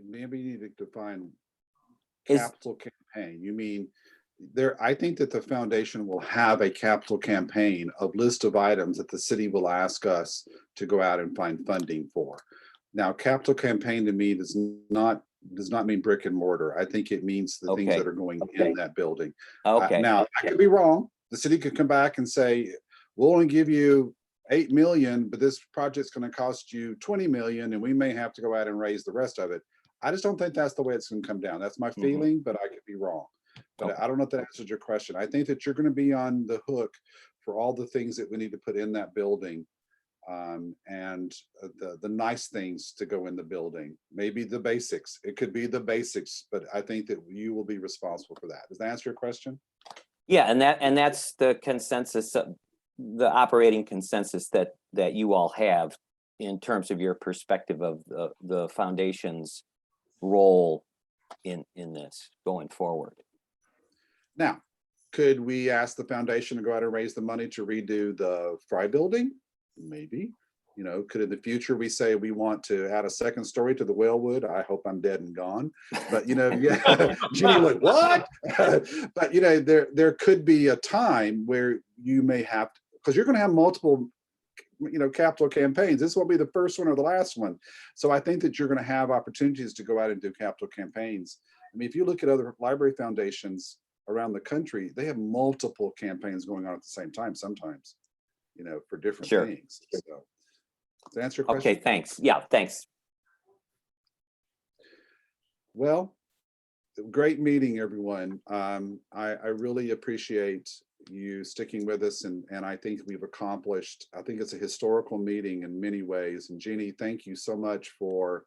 Maybe you need to define Is- capital campaign. You mean I think that the foundation will have a capital campaign of list of items that the city will ask us to go out and find funding for. Now, capital campaign to me does not mean brick and mortar. I think it means the things Okay. that are going in that building. Okay, Now, I could be wrong. The city could come back and say, we'll only give you 8 million, but this project's going to cost you 20 million, and we may have to go out and raise the rest of it. I just don't think that's the way it's going to come down. That's my feeling, but I could be wrong. But I don't know if that answers your question. I think that you're going to be on the hook for all the things that we need to put in that building, and the nice things to go in the building. Maybe the basics. It could be the basics, but I think that you will be responsible for that. Does that answer your question? yeah, and that's the consensus, the operating consensus that you all have in terms of your perspective of the foundation's role in this going forward. Now, could we ask the foundation to go out and raise the money to redo the Fry building? Maybe. You know, could in the future we say we want to add a second story to the Wellwood? I hope I'm dead and gone. But you know, yeah, Jeannie, like what? But you know, there could be a time where you may have to, because you're going to have multiple, you know, capital campaigns. This won't be the first one or the last one. So I think that you're going to have opportunities to go out and do capital campaigns. I mean, if you look at other library foundations around the country, they have multiple campaigns going on at the same time sometimes, you know, for different Sure. things. So to answer your question. Okay, thanks. Yeah, thanks. Well, great meeting, everyone. I really appreciate you sticking with us, and I think we've accomplished, I think it's a historical meeting in many ways. And Jeannie, thank you so much for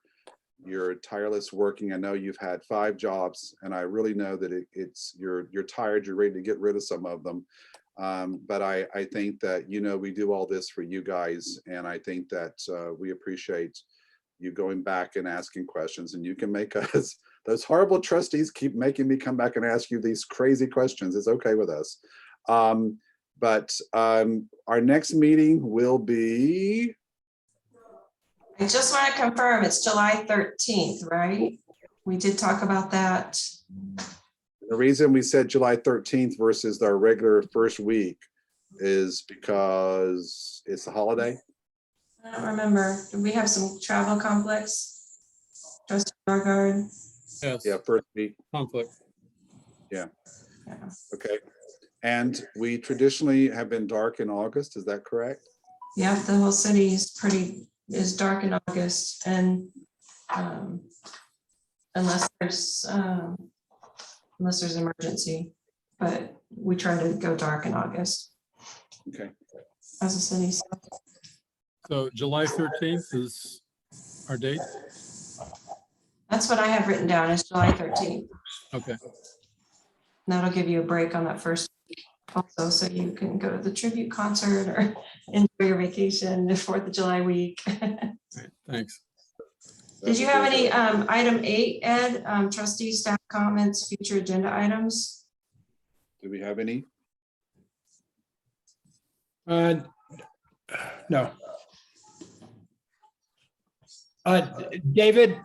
your tireless working. I know you've had 5 jobs, and I really know that you're tired, you're ready to get rid of some of them. But I think that, you know, we do all this for you guys, and I think that we appreciate you going back and asking questions, and you can make us, those horrible trustees keep making me come back and ask you these crazy questions. It's okay with us. But our next meeting will be, I just want to confirm, it's July 13th, right? We did talk about that. the reason we said July 13th versus our regular first week is because it's a holiday. I don't remember. Do we have some travel conflicts? Trustee Norgard? Yes, Yeah, first week. conflict. Yeah. Okay. And we traditionally have been dark in August. Is that correct? Yeah, the whole city is dark in August, and unless there's emergency, but we try to go dark in August Okay. as a city. So July 13th is our date. That's what I have written down, is July 13th. Okay, That'll give you a break on that first week also, so you can go to the tribute concert or enjoy your vacation, the 4th of July week. great, thanks. Did you have any item 8, Ed, trustee staff comments, future agenda items? Do we have any? No. David,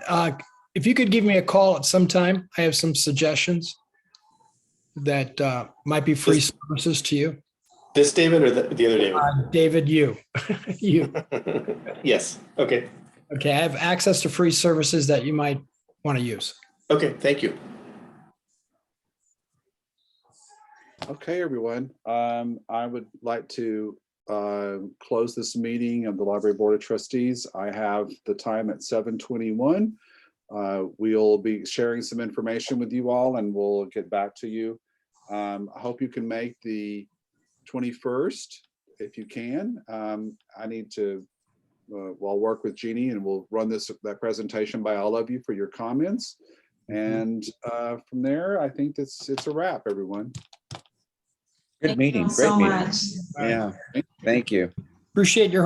if you could give me a call at some time, I have some suggestions that might be free services to you. This David or the other David, you. You. David? Yes, okay, Okay, I have access to free services that you might want to use. okay, thank you. Okay, everyone. I would like to close this meeting of the Library Board of Trustees. I have the time at 7:21. We'll be sharing some information with you all and we'll get back to you. I hope you can make the 21st if you can. I need to, I'll work with Jeannie and we'll run that presentation by all of you for your comments. And from there, I think it's a wrap, everyone. Good Thank meeting, you great so meeting. much. Yeah, thank you. Appreciate your